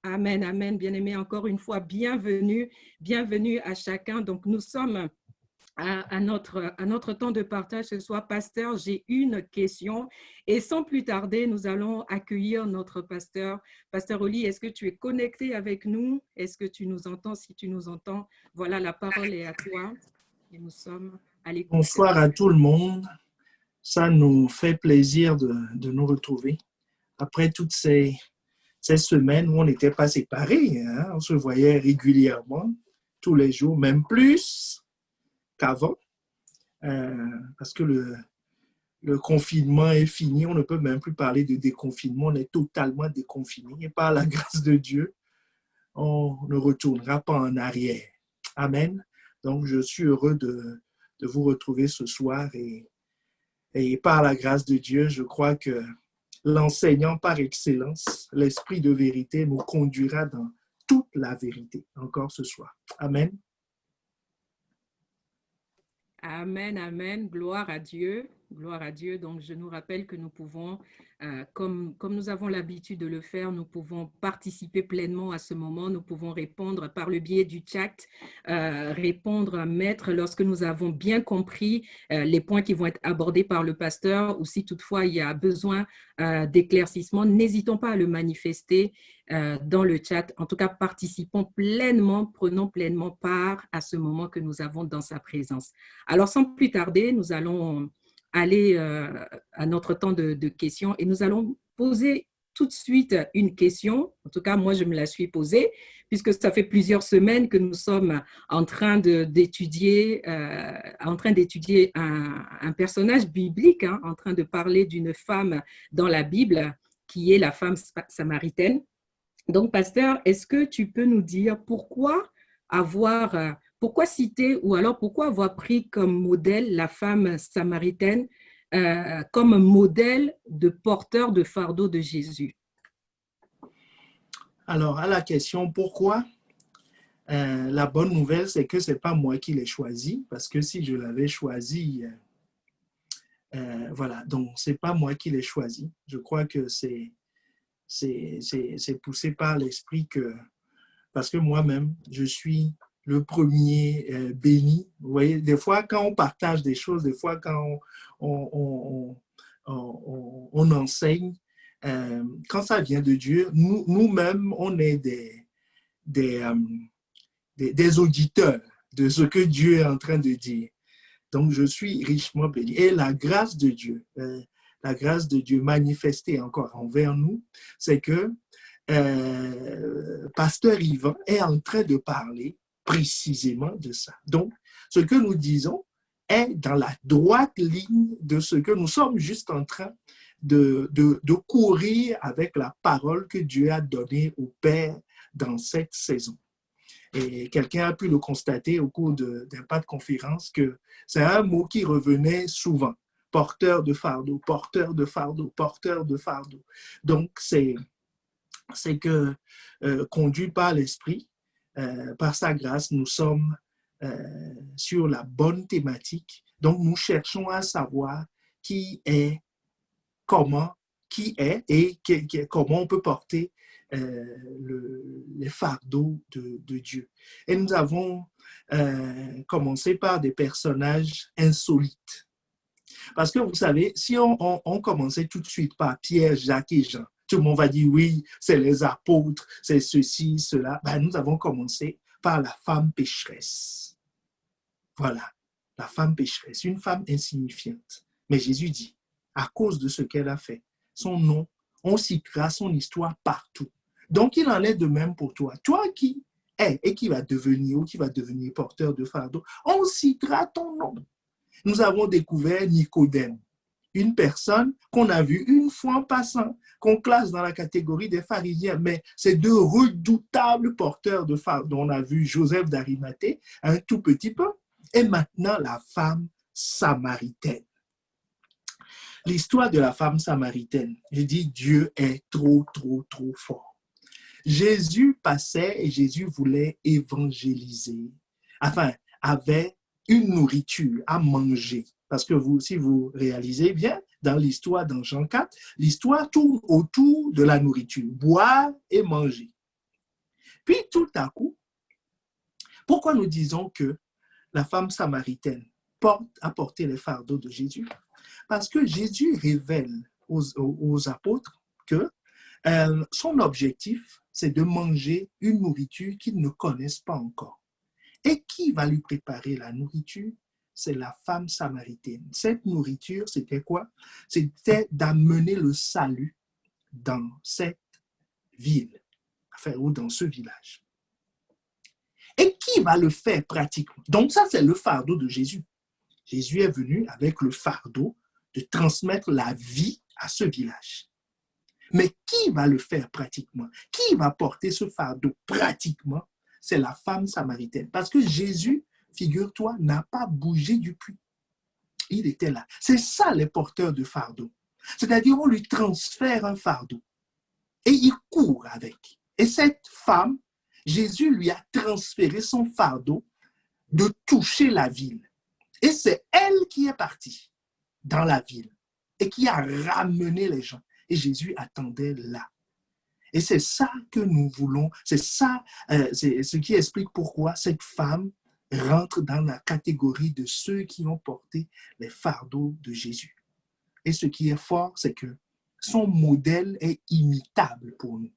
Amen, amen, bien-aimés, encore une fois, bienvenue, bienvenue à chacun. Donc, nous sommes à notre temps de partage ce soir. Pasteur, j'ai une question et sans plus tarder, nous allons accueillir notre pasteur. Pasteur Oli, est-ce que tu es connecté avec nous? Est-ce que tu nous entends? Si tu nous entends, voilà, la parole est à toi et nous sommes à l'écoute. Bonsoir à tout le monde. Ça nous fait plaisir de nous retrouver après toutes ces semaines où on n'était pas séparés. Hein? On se voyait régulièrement, tous les jours, même plus qu'avant, parce que le confinement est fini. On ne peut même plus parler de déconfinement. On est totalement déconfiné. Et par la grâce de Dieu, on ne retournera pas en arrière. Amen. Donc, je suis heureux de vous retrouver ce soir et par la grâce de Dieu, je crois que l'enseignant par excellence, l'esprit de vérité, nous conduira dans toute la vérité encore ce soir. Amen. Amen, amen. Gloire à Dieu. Gloire à Dieu. Donc, je nous rappelle que nous pouvons, comme nous avons l'habitude de le faire, nous pouvons participer pleinement à ce moment. Nous pouvons répondre par le biais du chat, répondre, mettre lorsque nous avons bien compris les points qui vont être abordés par le pasteur ou si toutefois il y a besoin d'éclaircissement, n'hésitons pas à le manifester dans le chat. En tout cas, participons pleinement, prenons pleinement part à ce moment que nous avons dans sa présence. Alors, sans plus tarder, nous allons aller à notre temps de questions et nous allons poser tout de suite une question. En tout cas, moi, je me la suis posée puisque ça fait plusieurs semaines que nous sommes en train d'étudier un personnage biblique, hein, en train de parler d'une femme dans la Bible qui est la femme samaritaine. Donc, pasteur, est-ce que tu peux nous dire pourquoi citer ou alors pourquoi avoir pris comme modèle la femme samaritaine comme modèle de porteur de fardeau de Jésus? Alors, à la question pourquoi, la bonne nouvelle, c'est que ce n'est pas moi qui l'ai choisi, parce que si je l'avais choisi, voilà, donc ce n'est pas moi qui l'ai choisi. Je crois que c'est poussé par l'esprit parce que moi-même, je suis le premier béni. Vous voyez, des fois, quand on partage des choses, des fois, quand on enseigne, quand ça vient de Dieu, nous-mêmes, on est des auditeurs de ce que Dieu est en train de dire. Donc, je suis richement béni. Et la grâce de Dieu manifestée encore envers nous, c'est que Pasteur Yvan est en train de parler précisément de ça. Donc, ce que nous disons est dans la droite ligne de ce que nous sommes juste en train de courir avec la parole que Dieu a donnée au Père dans cette saison. Et quelqu'un a pu le constater au cours d'un pas de conférence que c'est un mot qui revenait souvent. Porteur de fardeau, porteur de fardeau, porteur de fardeau. Donc, c'est que conduit par l'Esprit, par sa grâce, nous sommes sur la bonne thématique. Donc, nous cherchons à savoir qui est et comment on peut porter les fardeaux de Dieu. Et nous avons commencé par des personnages insolites. Parce que vous savez, si on commençait tout de suite par Pierre, Jacques et Jean, tout le monde va dire oui, c'est les apôtres, c'est ceci, cela. Ben, nous avons commencé par la femme pécheresse. Voilà, la femme pécheresse, une femme insignifiante. Mais Jésus dit, à cause de ce qu'elle a fait, son nom, on citera son histoire partout. Donc, il en est de même pour toi. Toi qui es et qui va devenir ou qui va devenir porteur de fardeau, on citera ton nom. Nous avons découvert Nicodème, une personne qu'on a vue une fois en passant, qu'on classe dans la catégorie des pharisiens, mais c'est de redoutables porteurs de fardeau. On a vu Joseph d'Arimathée, un tout petit peu, et maintenant la femme samaritaine. L'histoire de la femme samaritaine, je dis Dieu est trop, trop, trop fort. Jésus passait et Jésus voulait évangéliser, enfin, avait une nourriture à manger. Parce que si vous réalisez bien, dans l'histoire, dans Jean 4, l'histoire tourne autour de la nourriture, boire et manger. Puis tout à coup, pourquoi nous disons que la femme samaritaine a porté les fardeaux de Jésus? Parce que Jésus révèle aux apôtres que son objectif, c'est de manger une nourriture qu'ils ne connaissent pas encore. Et qui va lui préparer la nourriture? C'est la femme samaritaine. Cette nourriture, c'était quoi? C'était d'amener le salut dans cette ville, enfin, ou dans ce village. Et qui va le faire pratiquement? Donc ça, c'est le fardeau de Jésus. Jésus est venu avec le fardeau de transmettre la vie à ce village. Mais qui va le faire pratiquement? Qui va porter ce fardeau pratiquement? C'est la femme samaritaine. Parce que Jésus, figure-toi, n'a pas bougé du puits. Il était là. C'est ça les porteurs de fardeau. C'est-à-dire, on lui transfère un fardeau et il court avec. Et cette femme, Jésus lui a transféré son fardeau de toucher la ville. Et c'est elle qui est partie dans la ville et qui a ramené les gens. Et Jésus attendait là. Et c'est ça que nous voulons, c'est ça, c'est ce qui explique pourquoi cette femme rentre dans la catégorie de ceux qui ont porté les fardeaux de Jésus. Et ce qui est fort, c'est que son modèle est imitable pour nous.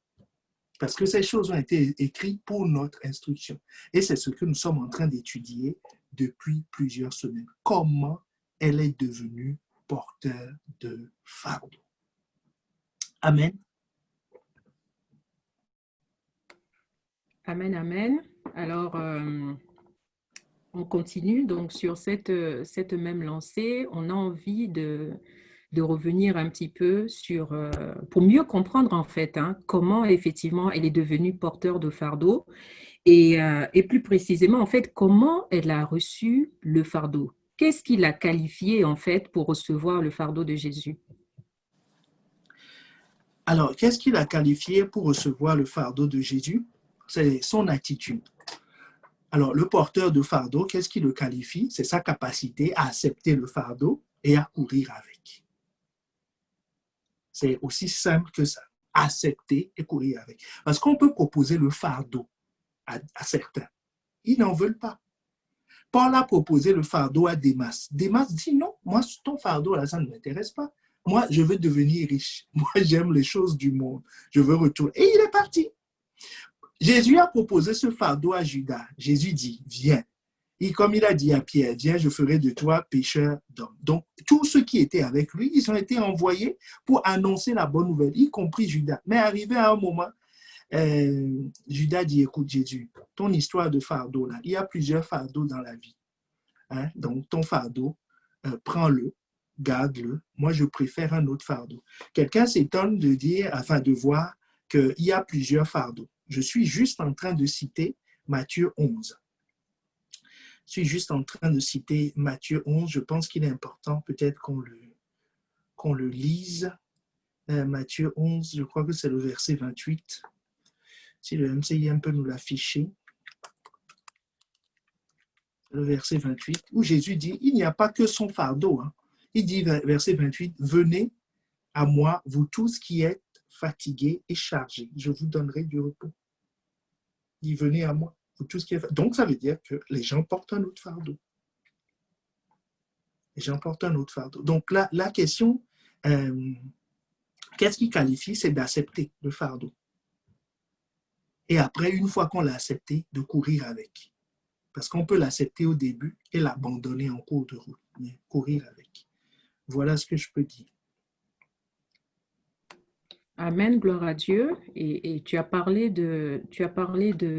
Parce que ces choses ont été écrites pour notre instruction. Et c'est ce que nous sommes en train d'étudier depuis plusieurs semaines. Comment elle est devenue porteur de fardeau. Amen. Amen, amen. Alors, on continue donc sur cette même lancée. On a envie de revenir un petit peu sur, pour mieux comprendre en fait, comment effectivement elle est devenue porteur de fardeau et plus précisément en fait, comment elle a reçu le fardeau. Qu'est-ce qui l'a qualifiée en fait pour recevoir le fardeau de Jésus? Alors, qu'est-ce qui l'a qualifié pour recevoir le fardeau de Jésus? C'est son attitude. Alors, le porteur de fardeau, qu'est-ce qui le qualifie? C'est sa capacité à accepter le fardeau et à courir avec. C'est aussi simple que ça. Accepter et courir avec. Parce qu'on peut proposer le fardeau à certains. Ils n'en veulent pas. Paul a proposé le fardeau à Démas. Démas dit non, moi, ton fardeau, là, ça ne m'intéresse pas. Moi, je veux devenir riche. Moi, j'aime les choses du monde. Je veux retourner. Et il est parti. Jésus a proposé ce fardeau à Judas. Jésus dit, viens. Et comme il a dit à Pierre, viens, je ferai de toi pécheur d'hommes. Donc, tous ceux qui étaient avec lui, ils ont été envoyés pour annoncer la bonne nouvelle, y compris Judas. Mais arrivé à un moment, Judas dit, écoute Jésus, ton histoire de fardeau, là, il y a plusieurs fardeaux dans la vie. Donc, ton fardeau, prends-le, garde-le. Moi, je préfère un autre fardeau. Quelqu'un s'étonne de dire, afin de voir qu'il y a plusieurs fardeaux. Je suis juste en train de citer Matthieu 11. Je suis juste en train de citer Matthieu 11. Je pense qu'il est important peut-être qu'on le lise. Matthieu 11, je crois que c'est le verset 28. Si le MCIM peut nous l'afficher. Le verset 28, où Jésus dit, il n'y a pas que son fardeau. Il dit, verset 28, venez à moi, vous tous qui êtes fatigués et chargés, je vous donnerai du repos. Il dit, venez à moi, vous tous qui êtes fatigués. Donc, ça veut dire que les gens portent un autre fardeau. Les gens portent un autre fardeau. Donc, la question, qu'est-ce qui qualifie? C'est d'accepter le fardeau. Et après, une fois qu'on l'a accepté, de courir avec. Parce qu'on peut l'accepter au début et l'abandonner en cours de route, mais courir avec. Voilà ce que je peux dire. Amen, gloire à Dieu. Et tu as parlé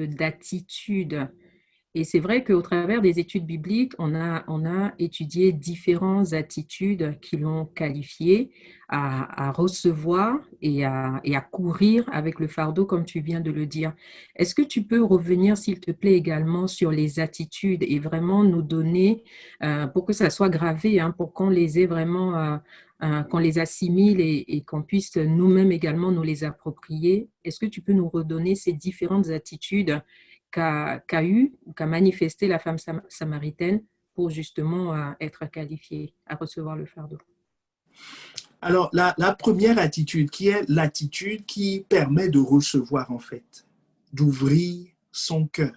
d'attitude. Et c'est vrai qu'au travers des études bibliques, on a étudié différentes attitudes qui l'ont qualifié à recevoir et à courir avec le fardeau, comme tu viens de le dire. Est-ce que tu peux revenir, s'il te plaît, également sur les attitudes et vraiment nous donner, pour que ça soit gravé, pour qu'on les ait vraiment, qu'on les assimile et qu'on puisse nous-mêmes également nous les approprier? Est-ce que tu peux nous redonner ces différentes attitudes qu'a manifesté la femme samaritaine pour justement être qualifiée à recevoir le fardeau? Alors, la première attitude, qui est l'attitude qui permet de recevoir, en fait, d'ouvrir son cœur.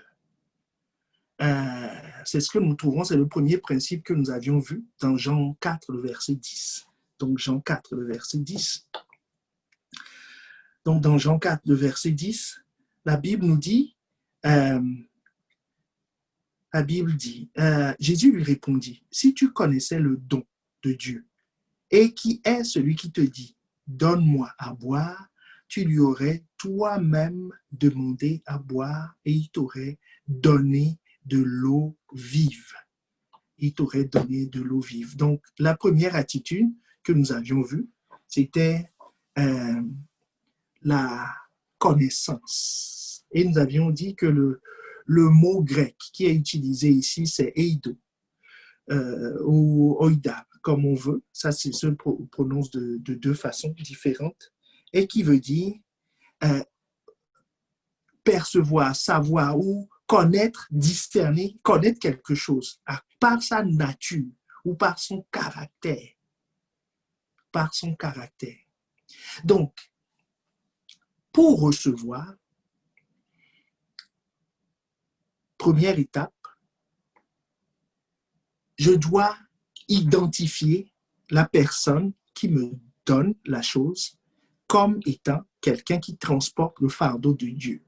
C'est ce que nous trouvons, c'est le premier principe que nous avions vu dans Jean 4, le verset 10. Donc, Jean 4, le verset 10. Donc, dans Jean 4, le verset 10, la Bible nous dit, Jésus lui répondit, « Si tu connaissais le don de Dieu, et qui est celui qui te dit, donne-moi à boire, tu lui aurais toi-même demandé à boire et il t'aurait donné de l'eau vive. » Il t'aurait donné de l'eau vive. Donc, la première attitude que nous avions vue, c'était la connaissance. Et nous avions dit que le mot grec qui est utilisé ici, c'est eido ou oida, comme on veut. Ça, c'est se prononce de deux façons différentes et qui veut dire percevoir, savoir ou connaître, discerner, connaître quelque chose par sa nature ou par son caractère. Par son caractère. Donc, pour recevoir, première étape, je dois identifier la personne qui me donne la chose comme étant quelqu'un qui transporte le fardeau de Dieu.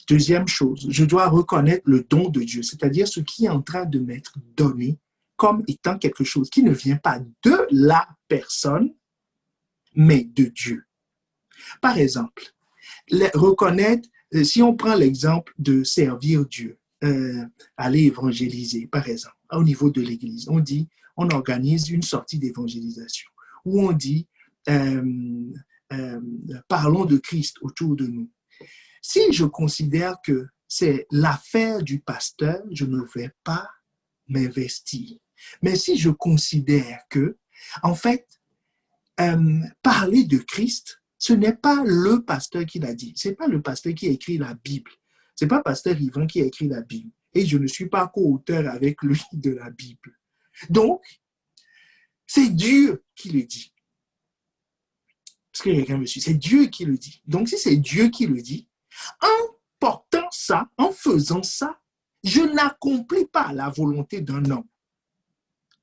Deuxième chose, je dois reconnaître le don de Dieu, c'est-à-dire ce qui est en train de m'être donné comme étant quelque chose qui ne vient pas de la personne, mais de Dieu. Par exemple, reconnaître, si on prend l'exemple de servir Dieu, aller évangéliser, par exemple, au niveau de l'Église, on organise une sortie d'évangélisation où on dit, parlons de Christ autour de nous. Si je considère que c'est l'affaire du pasteur, je ne vais pas m'investir. Mais si je considère que, en fait, parler de Christ, ce n'est pas le pasteur qui l'a dit. Ce n'est pas le pasteur qui a écrit la Bible. Ce n'est pas pasteur Yvan qui a écrit la Bible. Et je ne suis pas co-auteur avec lui de la Bible. Donc, c'est Dieu qui le dit. Parce que quelqu'un me suit, c'est Dieu qui le dit. Donc, si c'est Dieu qui le dit, en portant ça, en faisant ça, je n'accomplis pas la volonté d'un homme.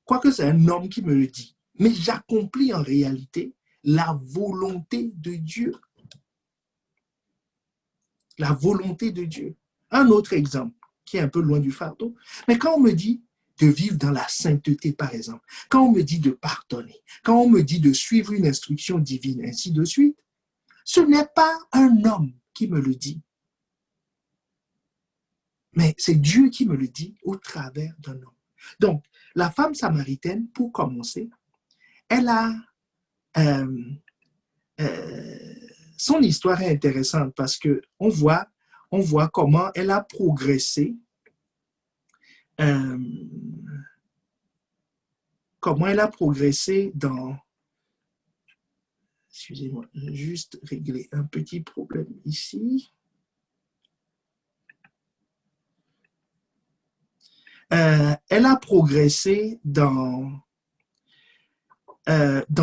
Quoique c'est un homme qui me le dit. Mais j'accomplis en réalité la volonté de Dieu. La volonté de Dieu. Un autre exemple, qui est un peu loin du fardeau, mais quand on me dit de vivre dans la sainteté, par exemple, quand on me dit de pardonner, quand on me dit de suivre une instruction divine, ainsi de suite, ce n'est pas un homme qui me le dit, mais c'est Dieu qui me le dit au travers d'un homme. Donc, la femme samaritaine, pour commencer, elle a... son histoire est intéressante parce qu'on voit comment elle a progressé, dans... Excusez-moi, je vais juste régler un petit problème ici. Elle a progressé dans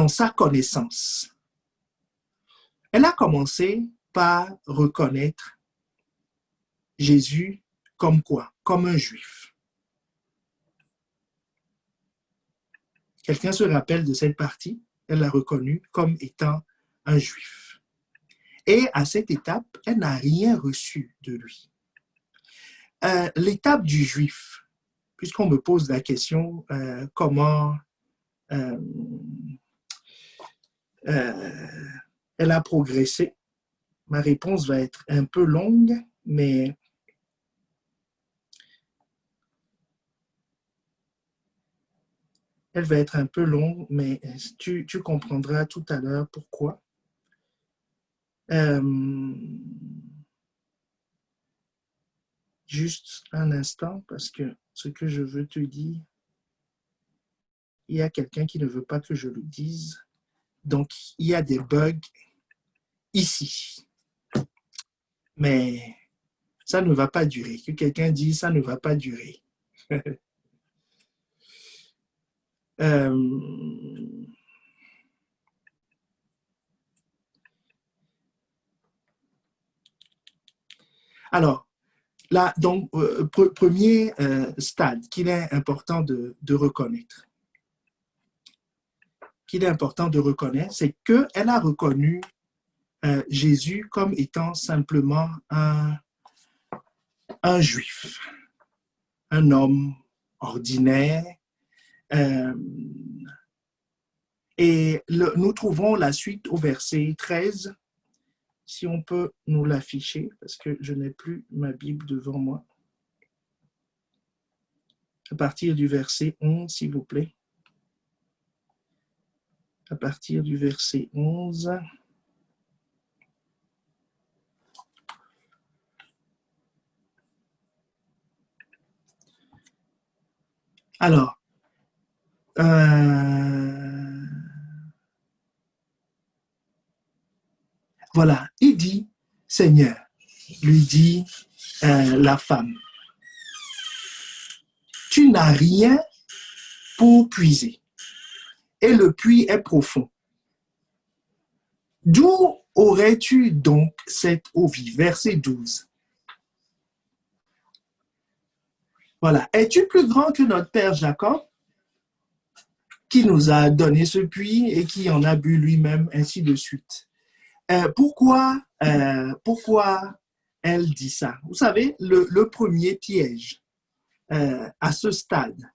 sa connaissance. Elle a commencé par reconnaître Jésus comme quoi? Comme un juif. Quelqu'un se rappelle de cette partie? Elle l'a reconnu comme étant un juif. Et à cette étape, elle n'a rien reçu de lui. L'étape du juif, puisqu'on me pose la question comment elle a progressé, ma réponse va être un peu longue, mais elle va être un peu longue, mais tu comprendras tout à l'heure pourquoi. Juste un instant, parce que ce que je veux te dire, il y a quelqu'un qui ne veut pas que je le dise. Donc, il y a des bugs ici. Mais ça ne va pas durer. Que quelqu'un dise, ça ne va pas durer. Alors, là, donc, premier stade qu'il est important de reconnaître, c'est qu'elle a reconnu Jésus comme étant simplement un juif, un homme ordinaire. Et nous trouvons la suite au verset 13. Si on peut nous l'afficher, parce que je n'ai plus ma Bible devant moi. À partir du verset 11, s'il vous plaît. À partir du verset 11. Alors, voilà, il dit, Seigneur, lui dit la femme, tu n'as rien pour puiser, et le puits est profond. D'où aurais-tu donc cette eau vive? Verset 12. Voilà, es-tu plus grand que notre père Jacob, qui nous a donné ce puits et qui en a bu lui-même, ainsi de suite. Pourquoi elle dit ça? Vous savez, le premier piège à ce stade,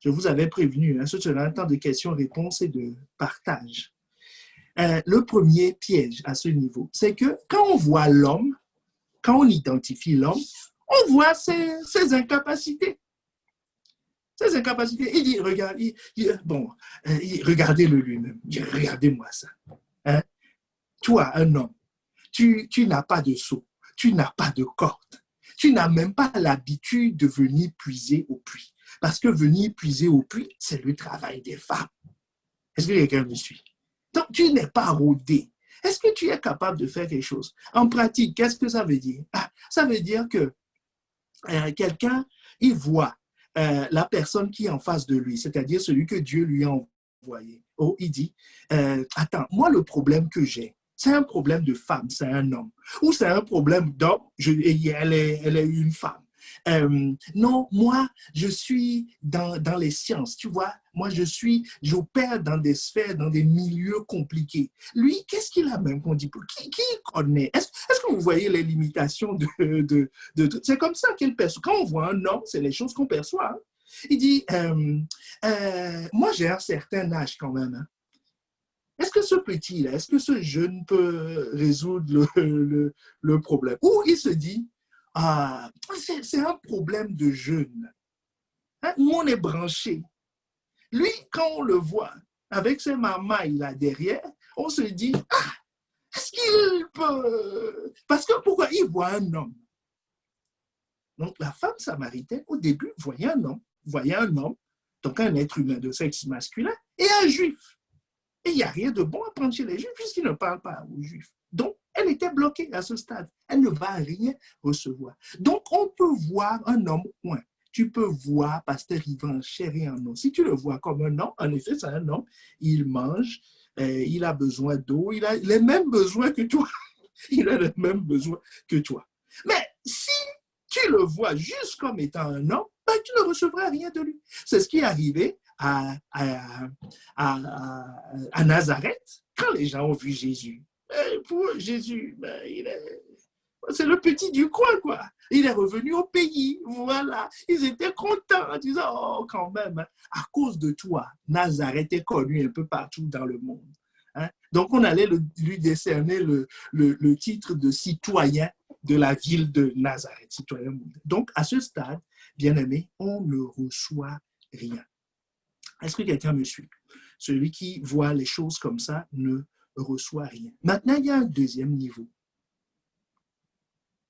je vous avais prévenu, ce sera un temps de questions-réponses et de partage. Le premier piège à ce niveau, c'est que quand on voit l'homme, quand on identifie l'homme, on voit ses incapacités. Ses incapacités. Il dit, regarde, regardez-le lui-même. Regardez-moi ça. Hein? Toi, un homme, tu n'as pas de seau, tu n'as pas de corde, tu n'as même pas l'habitude de venir puiser au puits. Parce que venir puiser au puits, c'est le travail des femmes. Est-ce que quelqu'un me suit? Donc, tu n'es pas rodé. Est-ce que tu es capable de faire quelque chose? En pratique, qu'est-ce que ça veut dire? Ça veut dire que quelqu'un, il voit la personne qui est en face de lui, c'est-à-dire celui que Dieu lui a envoyé. Oh, il dit, attends, moi, le problème que j'ai, c'est un problème de femme, c'est un homme. Ou c'est un problème d'homme, elle est une femme. Non, moi, je suis dans les sciences, tu vois. Moi, j'opère dans des sphères, dans des milieux compliqués. Lui, qu'est-ce qu'il a même qu'on dit? Qui connaît? Est-ce que vous voyez les limitations de c'est comme ça qu'il perçoit. Quand on voit un homme, c'est les choses qu'on perçoit. Hein. Il dit, moi, j'ai un certain âge quand même. Hein. Est-ce que ce petit-là, est-ce que ce jeune peut résoudre le problème? Ou il se dit, c'est un problème de jeune. Hein? Où on est branché. Lui, quand on le voit, avec ses mamailles là derrière, on se dit, est-ce qu'il peut... Parce que pourquoi? Il voit un homme. Donc, la femme samaritaine, au début, voyait un homme, donc un être humain de sexe masculin, et un juif. Et il n'y a rien de bon à prendre chez les Juifs puisqu'ils ne parlent pas aux Juifs. Donc, elle était bloquée à ce stade. Elle ne va rien recevoir. Donc, on peut voir un homme, tu peux voir Pasteur Yvan chair et en eau. Si tu le vois comme un homme, en effet, c'est un homme, il mange, il a besoin d'eau, il a les mêmes besoins que toi. Il a les mêmes besoins que toi. Mais si tu le vois juste comme étant un homme, ben, tu ne recevras rien de lui. C'est ce qui est arrivé à Nazareth, quand les gens ont vu Jésus, pour Jésus, c'est le petit du coin, quoi. Il est revenu au pays, voilà. Ils étaient contents en disant, oh, quand même, à cause de toi, Nazareth est connu un peu partout dans le monde. Hein? Donc, on allait lui décerner le titre de citoyen de la ville de Nazareth, citoyen mondial. Donc, à ce stade, bien aimé, on ne reçoit rien. Est-ce que quelqu'un me suit? Celui qui voit les choses comme ça ne reçoit rien. Maintenant, il y a un deuxième niveau.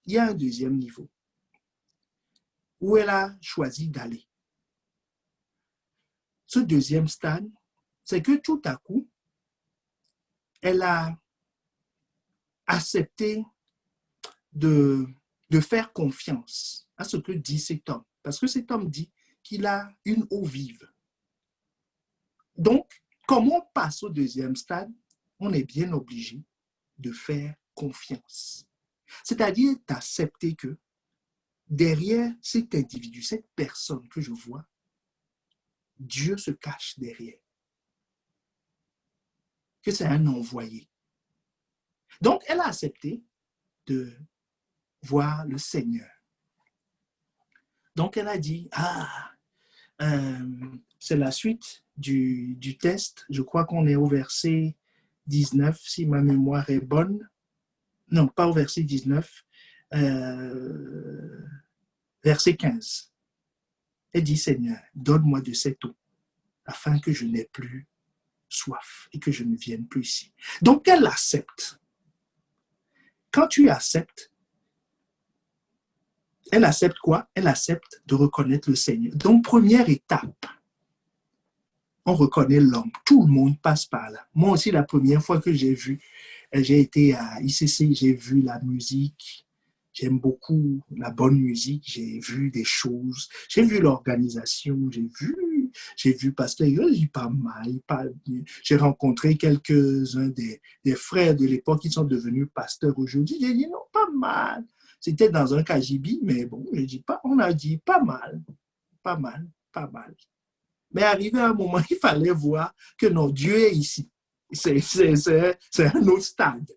Il y a un deuxième niveau où elle a choisi d'aller. Ce deuxième stade, c'est que tout à coup, elle a accepté de faire confiance à ce que dit cet homme. Parce que cet homme dit qu'il a une eau vive. Donc, comme on passe au deuxième stade, on est bien obligé de faire confiance. C'est-à-dire d'accepter que derrière cet individu, cette personne que je vois, Dieu se cache derrière, que c'est un envoyé. Donc, elle a accepté de voir le Seigneur. Donc, elle a dit, c'est la suite du test. Je crois qu'on est au verset 19, si ma mémoire est bonne. Non, pas au verset 19, verset 15. Elle dit, Seigneur, donne-moi de cette eau, afin que je n'ai plus soif et que je ne vienne plus ici. Donc, elle accepte. Quand tu acceptes, elle accepte quoi? Elle accepte de reconnaître le Seigneur. Donc, première étape, on reconnaît l'homme. Tout le monde passe par là. Moi aussi, la première fois que j'ai été à ICC, j'ai vu la musique. J'aime beaucoup la bonne musique. J'ai vu des choses. J'ai vu l'organisation. J'ai vu Pasteur, il dit pas mal. J'ai rencontré quelques-uns des frères de l'époque qui sont devenus pasteurs aujourd'hui. J'ai dit non, pas mal. C'était dans un KGB, mais bon, on a dit pas mal, pas mal, pas mal. Mais arrivé à un moment, il fallait voir que non, Dieu est ici. C'est un autre stade.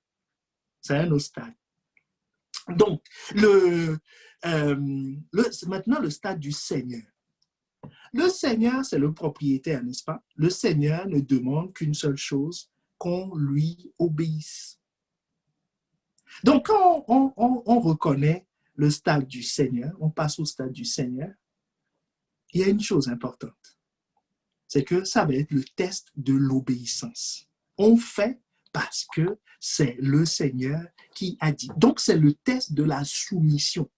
C'est un autre stade. Donc, maintenant, le stade du Seigneur. Le Seigneur, c'est le propriétaire, n'est-ce pas? Le Seigneur ne demande qu'une seule chose, qu'on lui obéisse. Donc, quand on reconnaît le stade du Seigneur, on passe au stade du Seigneur, il y a une chose importante, c'est que ça va être le test de l'obéissance. On fait parce que c'est le Seigneur qui a dit. Donc, c'est le test de la soumission.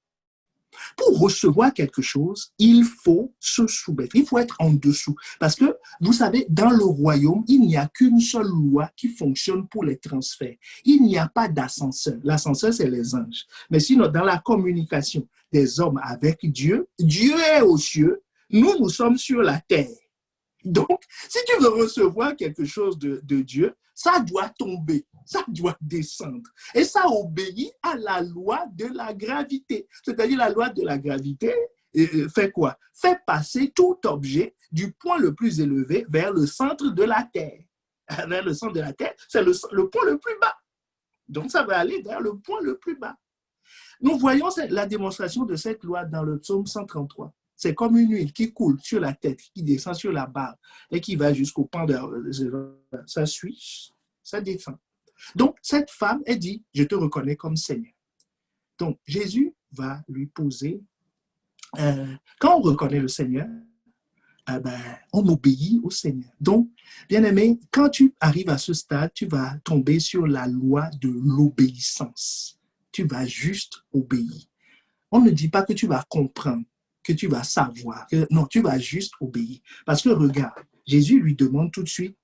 Pour recevoir quelque chose, il faut se soumettre, il faut être en dessous. Parce que, vous savez, dans le royaume, il n'y a qu'une seule loi qui fonctionne pour les transferts. Il n'y a pas d'ascenseur. L'ascenseur, c'est les anges. Mais sinon, dans la communication des hommes avec Dieu, Dieu est aux cieux, nous sommes sur la terre. Donc, si tu veux recevoir quelque chose de Dieu, ça doit tomber, ça doit descendre. Et ça obéit à la loi de la gravité. C'est-à-dire la loi de la gravité fait quoi? Fait passer tout objet du point le plus élevé vers le centre de la Terre. Vers le centre de la Terre, c'est le point le plus bas. Donc, ça va aller vers le point le plus bas. Nous voyons la démonstration de cette loi dans le psaume 133. C'est comme une huile qui coule sur la tête, qui descend sur la barre et qui va jusqu'au pan de ça suit, ça descend. Donc, cette femme, elle dit, je te reconnais comme Seigneur. Donc, Jésus va lui poser, quand on reconnaît le Seigneur, on obéit au Seigneur. Donc, bien-aimé, quand tu arrives à ce stade, tu vas tomber sur la loi de l'obéissance. Tu vas juste obéir. On ne dit pas que tu vas comprendre, que tu vas savoir. Non, tu vas juste obéir. Parce que regarde, Jésus lui demande tout de suite,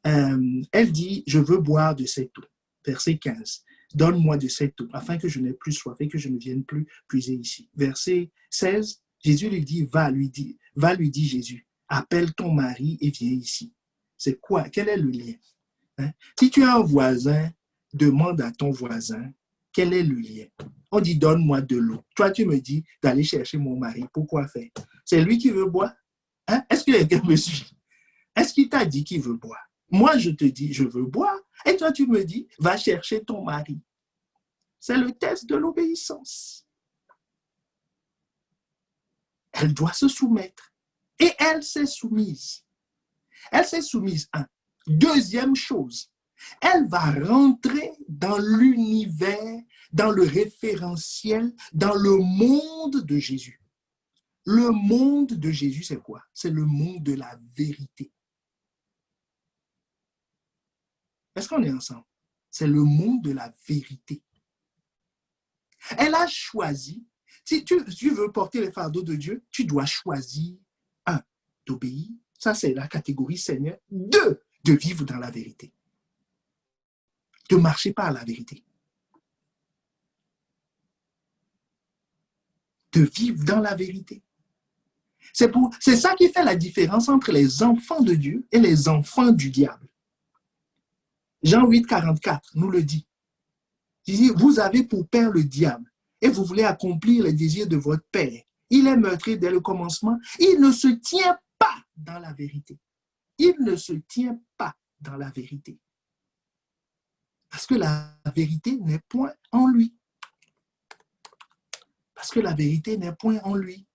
elle dit, je veux boire de cette eau. Verset 15, donne-moi de cette eau, afin que je n'ai plus soif et que je ne vienne plus puiser ici. Verset 16, Jésus lui dit, va, lui dit Jésus, appelle ton mari et viens ici. C'est quoi? Quel est le lien? Si tu as un voisin, demande à ton voisin, quel est le lien? On dit, donne-moi de l'eau. Toi, tu me dis d'aller chercher mon mari. Pourquoi faire? C'est lui qui veut boire? Est-ce que quelqu'un me suit? Est-ce qu'il t'a dit qu'il veut boire? Moi, je te dis, je veux boire. Et toi, tu me dis, va chercher ton mari. C'est le test de l'obéissance. Elle doit se soumettre. Et elle s'est soumise. Elle s'est soumise. Deuxième chose, elle va rentrer dans l'univers, dans le référentiel, dans le monde de Jésus. Le monde de Jésus, c'est quoi? C'est le monde de la vérité. Est-ce qu'on est ensemble? C'est le monde de la vérité. Elle a choisi, si tu veux porter les fardeaux de Dieu, tu dois choisir, 1, d'obéir. Ça, c'est la catégorie Seigneur. 2, de vivre dans la vérité. De marcher par la vérité. De vivre dans la vérité. C'est ça qui fait la différence entre les enfants de Dieu et les enfants du diable. Jean 8, 44 nous le dit. Jésus, vous avez pour père le diable et vous voulez accomplir les désirs de votre père. Il est meurtrier dès le commencement. Il ne se tient pas dans la vérité. Il ne se tient pas dans la vérité. Parce que la vérité n'est point en lui. Parce que la vérité n'est point en lui.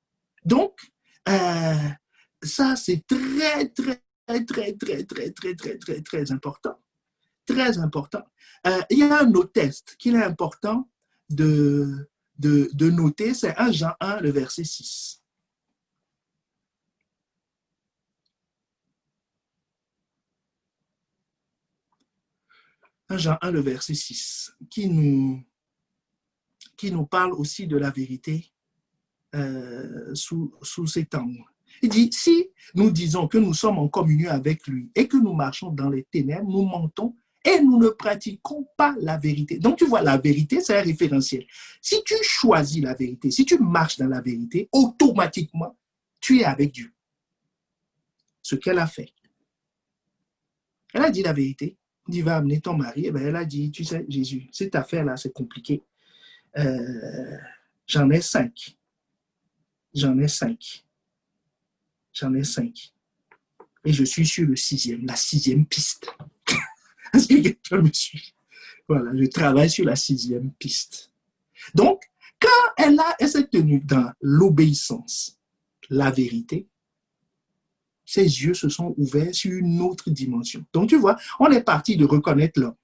Donc, ça, c'est très, très, très, très, très, très, très, très, très, très important. Très important. Il y a un autre test qu'il est important de noter, c'est 1 Jean 1, le verset 6. 1 Jean 1, le verset 6, qui nous parle aussi de la vérité sous cet angle. Il dit, si nous disons que nous sommes en communion avec lui et que nous marchons dans les ténèbres, nous mentons et nous ne pratiquons pas la vérité. Donc, tu vois, la vérité, c'est un référentiel. Si tu choisis la vérité, si tu marches dans la vérité, automatiquement, tu es avec Dieu. Ce qu'elle a fait. Elle a dit la vérité. Elle dit, va amener ton mari. Et bien, elle a dit, tu sais, Jésus, cette affaire-là, c'est compliqué. J'en ai 5. J'en ai 5. Et je suis sur la 6e piste. Est-ce que quelqu'un me suit? Voilà, je travaille sur la 6e piste. Donc, quand elle s'est tenue dans l'obéissance, la vérité, ses yeux se sont ouverts sur une autre dimension. Donc, tu vois, on est parti de reconnaître l'homme,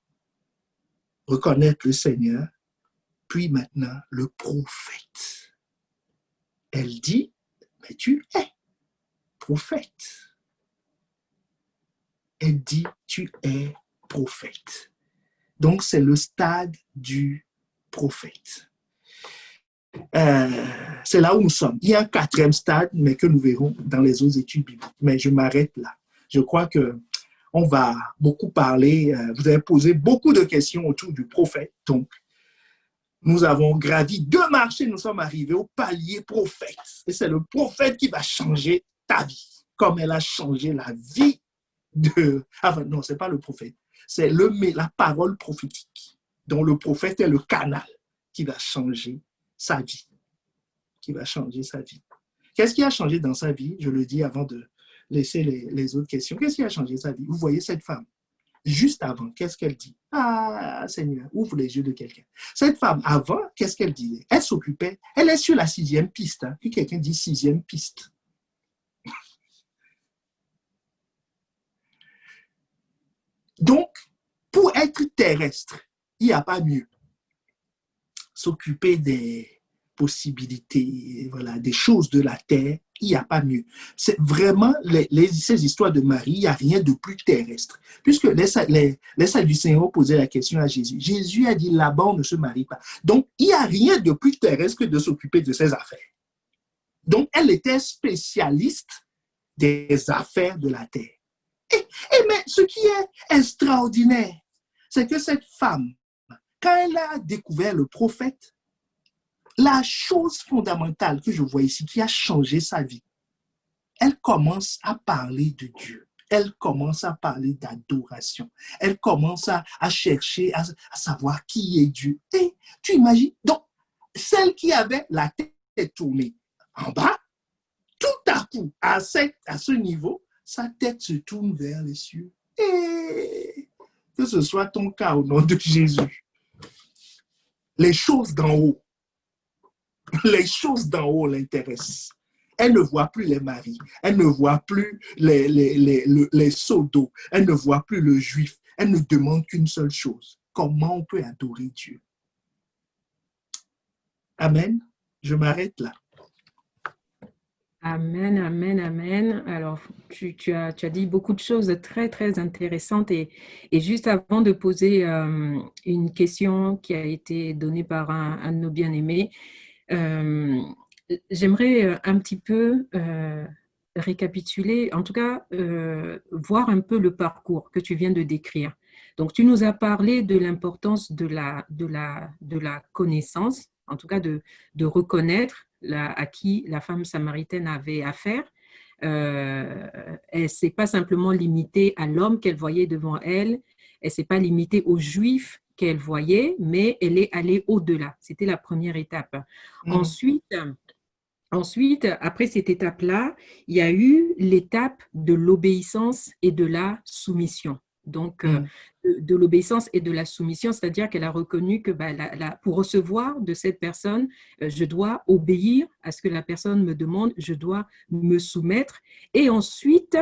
reconnaître le Seigneur, puis maintenant le prophète. Elle dit, mais tu es prophète. Elle dit, tu es prophète. Donc, c'est le stade du prophète. C'est là où nous sommes. Il y a un 4e stade, mais que nous verrons dans les autres études bibliques. Mais je m'arrête là. Je crois qu'on va beaucoup parler. Vous avez posé beaucoup de questions autour du prophète. Donc, nous avons gravi 2 marches et nous sommes arrivés au palier prophète. Et c'est le prophète qui va changer ta vie, comme elle a changé la vie de... Enfin, non, ce n'est pas le prophète. C'est la parole prophétique, dont le prophète est le canal qui va changer sa vie. Qu'est-ce qui a changé dans sa vie? Je le dis avant de laisser les autres questions. Qu'est-ce qui a changé sa vie? Vous voyez cette femme, juste avant, qu'est-ce qu'elle dit? Ah, Seigneur, ouvre les yeux de quelqu'un. Cette femme, avant, qu'est-ce qu'elle disait? Elle s'occupait, elle est sur la 6e piste. Hein. Puis quelqu'un dit 6e piste. Donc, pour être terrestre, il n'y a pas mieux. S'occuper des possibilités, voilà, des choses de la terre, il n'y a pas mieux. C'est vraiment ces histoires de Marie, il n'y a rien de plus terrestre. Puisque les Sadducéens ont posé la question à Jésus. Jésus a dit, là-bas, on ne se marie pas. Donc, il n'y a rien de plus terrestre que de s'occuper de ses affaires. Donc, elle était spécialiste des affaires de la terre. Mais ce qui est extraordinaire, c'est que cette femme, quand elle a découvert le prophète, la chose fondamentale que je vois ici, qui a changé sa vie, elle commence à parler de Dieu. Elle commence à parler d'adoration. Elle commence à chercher, à savoir qui est Dieu. Et tu imagines, donc, celle qui avait la tête tournée en bas, tout à coup, à ce niveau, sa tête se tourne vers les cieux. Et que ce soit ton cas au nom de Jésus. Les choses d'en haut l'intéressent. Elle ne voit plus les maris, elle ne voit plus les seaux d'eau, elle ne voit plus le juif. Elle ne demande qu'une seule chose. Comment on peut adorer Dieu? Amen. Je m'arrête là. Amen, amen, amen. Alors, tu as dit beaucoup de choses très, très intéressantes. Et juste avant de poser une question qui a été donnée par un de nos bien-aimés, j'aimerais un petit peu récapituler, en tout cas, voir un peu le parcours que tu viens de décrire. Donc, tu nous as parlé de l'importance de la connaissance, en tout cas de reconnaître à qui la femme samaritaine avait affaire. Elle ne s'est pas simplement limitée à l'homme qu'elle voyait devant elle, elle ne s'est pas limitée aux Juifs qu'elle voyait, mais elle est allée au-delà. C'était la première étape. Mhm. Ensuite, après cette étape-là, il y a eu l'étape de l'obéissance et de la soumission. Donc, Mhm. de l'obéissance et de la soumission, c'est-à-dire qu'elle a reconnu que pour recevoir de cette personne, je dois obéir à ce que la personne me demande, je dois me soumettre. Et ensuite,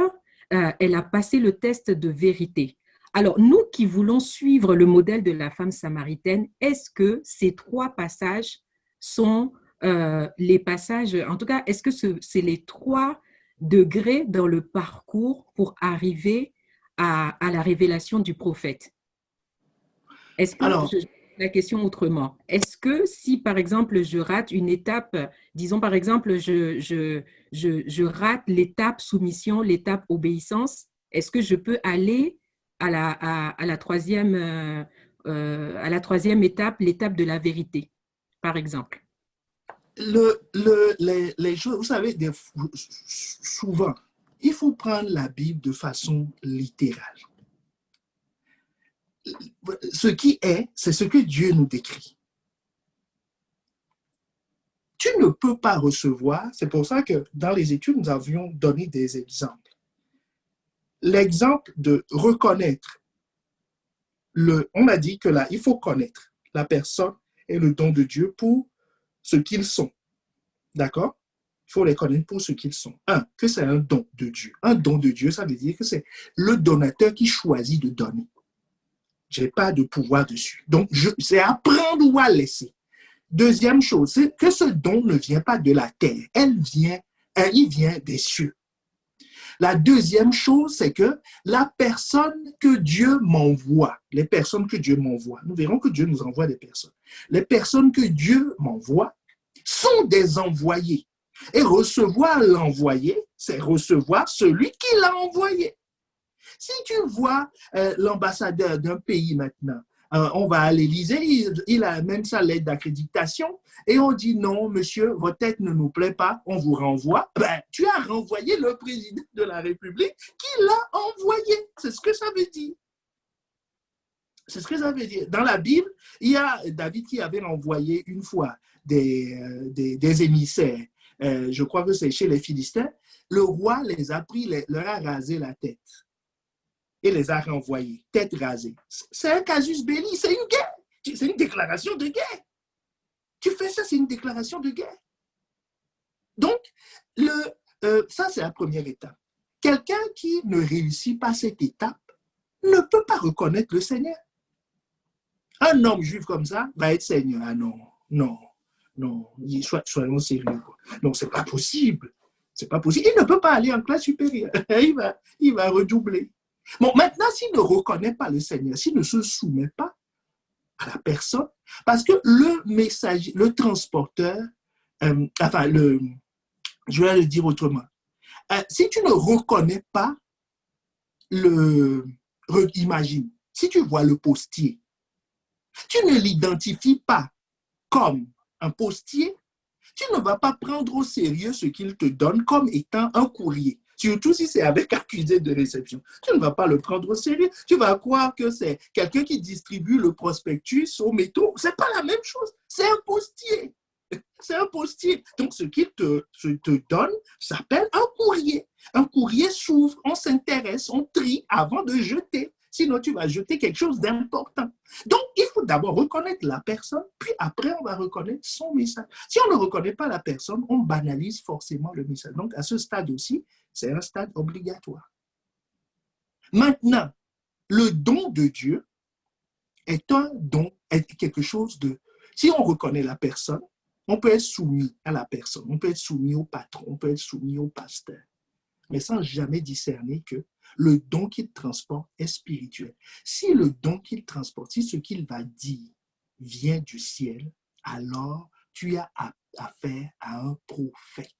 elle a passé le test de vérité. Alors, nous qui voulons suivre le modèle de la femme samaritaine, est-ce que ces trois passages sont les passages, en tout cas, est-ce que c'est les 3 degrés dans le parcours pour arriver à la révélation du prophète? Est-ce que, Alors, la question autrement, est-ce que si par exemple je rate une étape, disons par exemple je rate l'étape soumission, l'étape obéissance, est-ce que je peux aller à la troisième étape, l'étape de la vérité, par exemple? les choses, vous savez, souvent, il faut prendre la Bible de façon littérale. Ce qui est, c'est ce que Dieu nous décrit. Tu ne peux pas recevoir, c'est pour ça que dans les études, nous avions donné des exemples. L'exemple de reconnaître, on a dit que là, il faut connaître la personne et le don de Dieu pour ce qu'ils sont. D'accord? Il faut les connaître pour ce qu'ils sont. Que c'est un don de Dieu. Un don de Dieu, ça veut dire que c'est le donateur qui choisit de donner. Je n'ai pas de pouvoir dessus. Donc, c'est à prendre ou à laisser. Deuxième chose, c'est que ce don ne vient pas de la terre. Il vient des cieux. La deuxième chose, c'est que la personne que Dieu m'envoie, les personnes que Dieu m'envoie, nous verrons que Dieu nous envoie des personnes. Les personnes que Dieu m'envoie sont des envoyés. Et recevoir l'envoyé, c'est recevoir celui qui l'a envoyé. Si tu vois l'ambassadeur d'un pays maintenant, on va à l'Élysée, il a même sa lettre d'accréditation et on dit non, monsieur, votre tête ne nous plaît pas, on vous renvoie. Ben, tu as renvoyé le président de la République qui l'a envoyé. C'est ce que ça veut dire. C'est ce que ça veut dire. Dans la Bible, il y a David qui avait envoyé une fois des émissaires. Je crois que c'est chez les Philistins. Le roi les a pris, leur a rasé la tête et les a renvoyés, tête rasée. C'est un casus belli, c'est une guerre. C'est une déclaration de guerre. Tu fais ça, c'est une déclaration de guerre. Donc, ça, c'est la première étape. Quelqu'un qui ne réussit pas cette étape ne peut pas reconnaître le Seigneur. Un homme juif comme ça va être Seigneur. Ah non, non, non, soyons sérieux. Non, c'est pas possible. C'est pas possible. Il ne peut pas aller en classe supérieure. Il va redoubler. Bon, maintenant, s'il ne reconnaît pas le Seigneur, s'il ne se soumet pas à la personne, parce que le messager, le transporteur, je vais le dire autrement, si tu ne reconnais pas imagine, si tu vois le postier, tu ne l'identifies pas comme un postier, tu ne vas pas prendre au sérieux ce qu'il te donne comme étant un courrier. Surtout si c'est avec accusé de réception. Tu ne vas pas le prendre au sérieux. Tu vas croire que c'est quelqu'un qui distribue le prospectus au métro. Ce n'est pas la même chose. C'est un postier. C'est un postier. Donc, ce qu'il te donne s'appelle un courrier. Un courrier s'ouvre, on s'intéresse, on trie avant de jeter. Sinon, tu vas jeter quelque chose d'important. Donc, il faut d'abord reconnaître la personne, puis après, on va reconnaître son message. Si on ne reconnaît pas la personne, on banalise forcément le message. Donc, à ce stade aussi, c'est un stade obligatoire. Maintenant, le don de Dieu est un don, est quelque chose de... Si on reconnaît la personne, on peut être soumis à la personne, on peut être soumis au patron, on peut être soumis au pasteur, mais sans jamais discerner que le don qu'il transporte est spirituel. Si le don qu'il transporte, si ce qu'il va dire vient du ciel, alors tu as affaire à un prophète,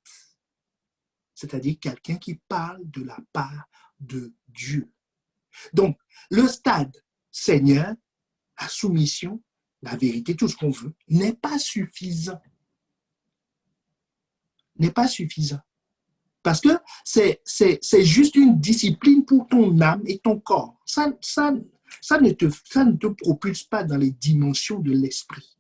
c'est-à-dire quelqu'un qui parle de la part de Dieu. Donc, le stade Seigneur, la soumission, la vérité, tout ce qu'on veut, n'est pas suffisant. N'est pas suffisant. Parce que c'est juste une discipline pour ton âme et ton corps. Ça ne te propulse pas dans les dimensions de l'esprit.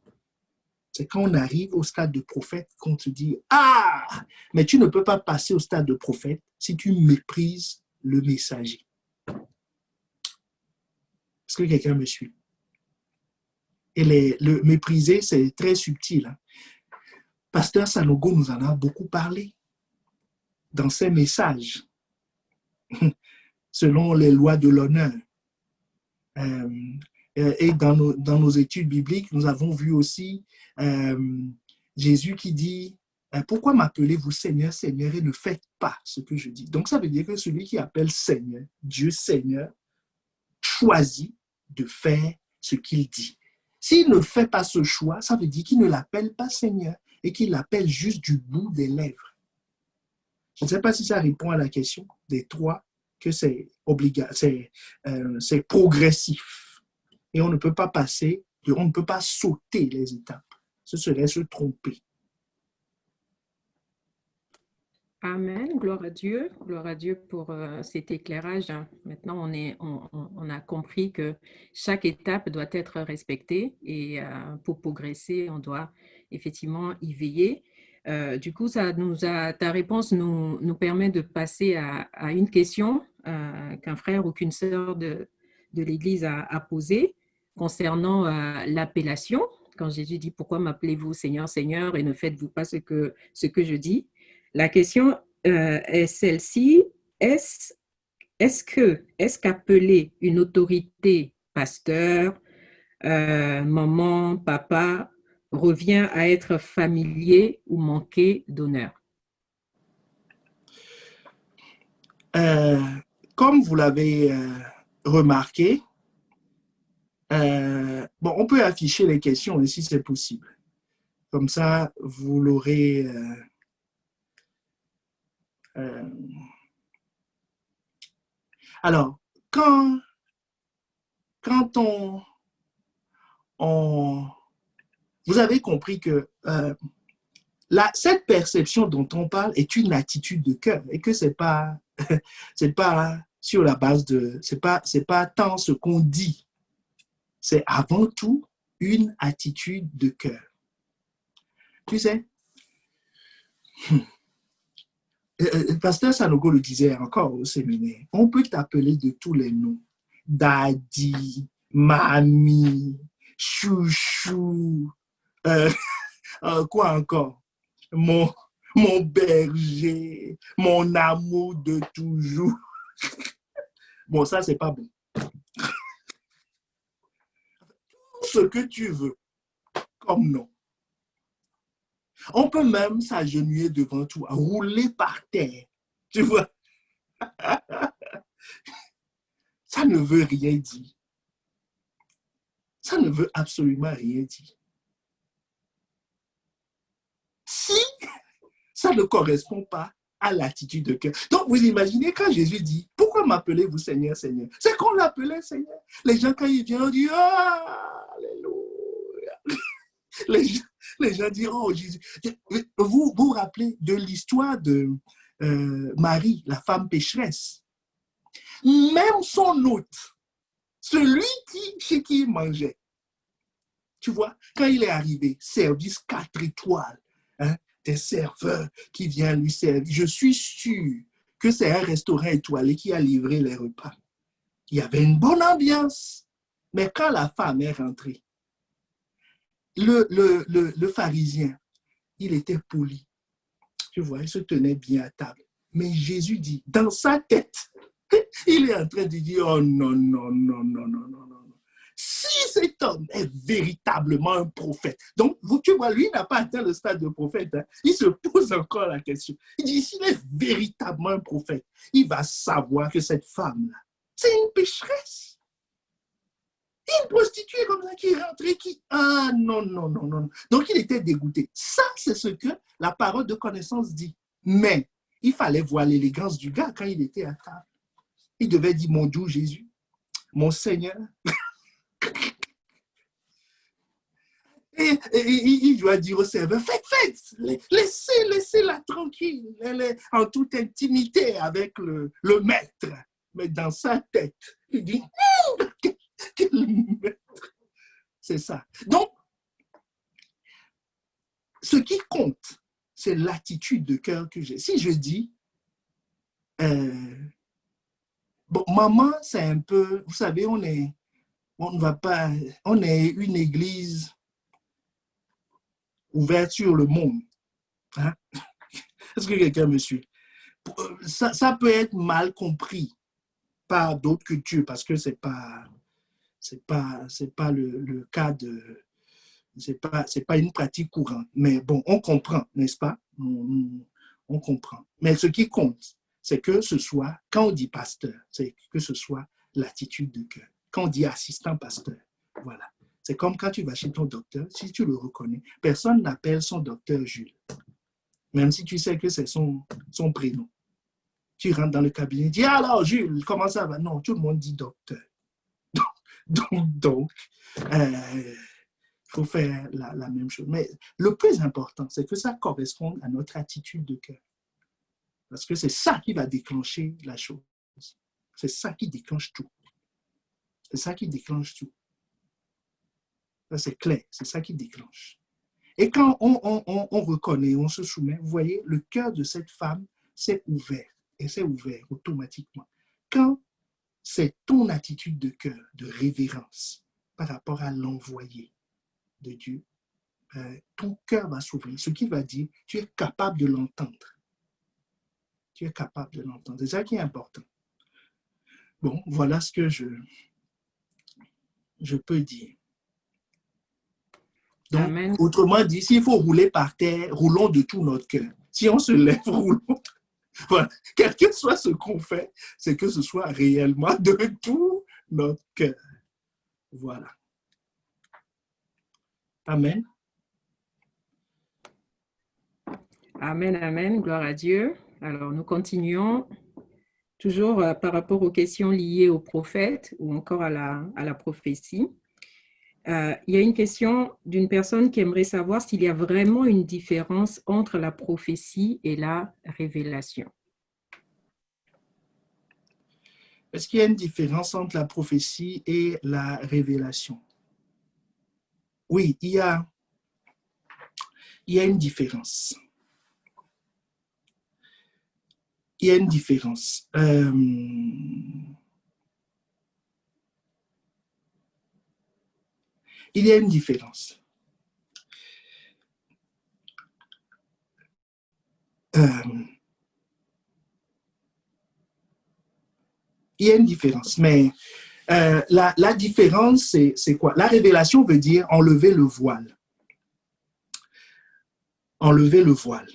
C'est quand on arrive au stade de prophète qu'on te dit « Ah !» Mais tu ne peux pas passer au stade de prophète si tu méprises le messager. Est-ce que quelqu'un me suit? Et le mépriser, c'est très subtil. Hein? Pasteur Sanogo nous en a beaucoup parlé dans ses messages, selon les lois de l'honneur. Et dans nos études bibliques, nous avons vu aussi Jésus qui dit « Pourquoi m'appelez-vous Seigneur, Seigneur, et ne faites pas ce que je dis ?» Donc, ça veut dire que celui qui appelle Seigneur, Dieu Seigneur, choisit de faire ce qu'il dit. S'il ne fait pas ce choix, ça veut dire qu'il ne l'appelle pas Seigneur et qu'il l'appelle juste du bout des lèvres. Je ne sais pas si ça répond à la question des trois, que c'est c'est progressif. Et on ne peut pas passer, on ne peut pas sauter les étapes. Ce serait se tromper. Amen, gloire à Dieu pour cet éclairage. Maintenant, on a compris que chaque étape doit être respectée et pour progresser, on doit effectivement y veiller. Du coup, ta réponse nous permet de passer à une question qu'un frère ou qu'une sœur de l'Église a posée concernant l'appellation. Quand Jésus dit « Pourquoi m'appelez-vous Seigneur, Seigneur et ne faites-vous pas ce que je dis ?» La question est celle-ci. Est-ce qu'appeler une autorité pasteur, maman, papa, revient à être familier ou manquer d'honneur? Comme vous l'avez remarqué, bon, on peut afficher les questions si c'est possible. Comme ça, vous l'aurez... Alors, quand vous avez compris que cette perception dont on parle est une attitude de cœur et que c'est pas sur la base de, c'est pas tant ce qu'on dit, c'est avant tout une attitude de cœur. Tu sais, Pasteur Sanogo le disait encore au séminaire, on peut t'appeler de tous les noms, daddy, mamie, chouchou, quoi encore, mon berger, mon amour de toujours. Bon, ça, c'est pas bon. Tout ce que tu veux, comme nom. On peut même s'agenouiller devant toi, rouler par terre. Tu vois? Ça ne veut rien dire. Ça ne veut absolument rien dire. Si ça ne correspond pas à l'attitude de cœur. Donc, vous imaginez quand Jésus dit, pourquoi m'appelez-vous Seigneur, Seigneur? C'est qu'on l'appelait Seigneur. Les gens, quand ils viennent, on dit, ah, alléluia. Les gens disent, oh Jésus. Vous vous rappelez de l'histoire de Marie, la femme pécheresse. Même son hôte, celui chez qui il mangeait, tu vois, quand il est arrivé, service 4 étoiles, hein, des serveurs qui viennent lui servir. Je suis sûr que c'est un restaurant étoilé qui a livré les repas. Il y avait une bonne ambiance. Mais quand la femme est rentrée, le pharisien, il était poli. Tu vois, il se tenait bien à table. Mais Jésus dit, dans sa tête, il est en train de dire, oh non, non, non, non, non, non, non. Si cet homme est véritablement un prophète, donc tu vois, lui n'a pas atteint le stade de prophète, hein. Il se pose encore la question. Il dit, s'il est véritablement un prophète, il va savoir que cette femme-là, c'est une pécheresse. Une prostituée comme ça qui est rentrée, ah non, non, non, non. Donc il était dégoûté. Ça, c'est ce que la parole de connaissance dit. Mais il fallait voir l'élégance du gars quand il était à table. Il devait dire, mon doux Jésus, mon Seigneur. Et il doit dire au serveur, faites, laissez-la tranquille, elle est en toute intimité avec le maître. Mais dans sa tête, il dit, C'est ça. Donc, ce qui compte, c'est l'attitude de cœur que j'ai. Si je dis, bon, maman, c'est un peu, vous savez, on ne va pas, on est une église ouverte sur le monde. Hein? Est-ce que quelqu'un me suit? Ça peut être mal compris par d'autres cultures parce que c'est pas le cas de, c'est pas une pratique courante. Mais bon, on comprend, n'est-ce pas? On comprend. Mais ce qui compte, c'est que ce soit, quand on dit pasteur, c'est que ce soit l'attitude de cœur. Quand on dit assistant pasteur, voilà. C'est comme quand tu vas chez ton docteur, si tu le reconnais, personne n'appelle son docteur Jules, même si tu sais que c'est son prénom. Tu rentres dans le cabinet, dis alors Jules, comment ça va? Non, tout le monde dit docteur. Donc, il faut faire la même chose. Mais le plus important, c'est que ça corresponde à notre attitude de cœur. Parce que c'est ça qui va déclencher la chose. C'est ça qui déclenche tout. C'est ça qui déclenche tout. Ça, c'est clair. C'est ça qui déclenche. Et quand on reconnaît, on se soumet, vous voyez, le cœur de cette femme s'est ouvert. Et s'est ouvert automatiquement. Quand c'est ton attitude de cœur, de révérence par rapport à l'envoyé de Dieu, ton cœur va s'ouvrir. Ce qui va dire, tu es capable de l'entendre. Tu es capable de l'entendre. C'est ça qui est important. Bon, voilà ce que je peux dire. Donc, Amen. autrement dit, s'il faut rouler par terre, roulons de tout notre cœur. Si on se lève, roulons. Voilà. Quel que soit ce qu'on fait, c'est que ce soit réellement de tout notre cœur. Voilà. Amen. Amen, amen. Gloire à Dieu. Alors, nous continuons toujours par rapport aux questions liées au prophète ou encore à la prophétie. Il y a une question d'une personne qui aimerait savoir s'il y a vraiment une différence entre la prophétie et la révélation. Est-ce qu'il y a une différence entre la prophétie et la révélation? Oui, il y a une différence. Il y a une différence. Il y a une différence. Il y a une différence, mais la différence, c'est quoi? La révélation veut dire enlever le voile. Enlever le voile.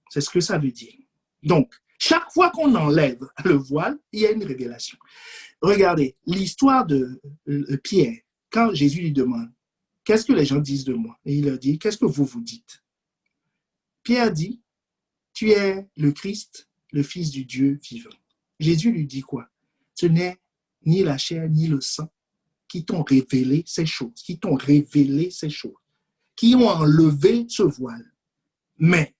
C'est ce que ça veut dire. Donc, chaque fois qu'on enlève le voile, il y a une révélation. Regardez, l'histoire de Pierre, quand Jésus lui demande, qu'est-ce que les gens disent de moi? Et il leur dit, qu'est-ce que vous dites? Pierre dit, tu es le Christ, le Fils du Dieu vivant. Jésus lui dit quoi? Ce n'est ni la chair ni le sang qui t'ont révélé ces choses, qui t'ont révélé ces choses, qui ont enlevé ce voile. Mais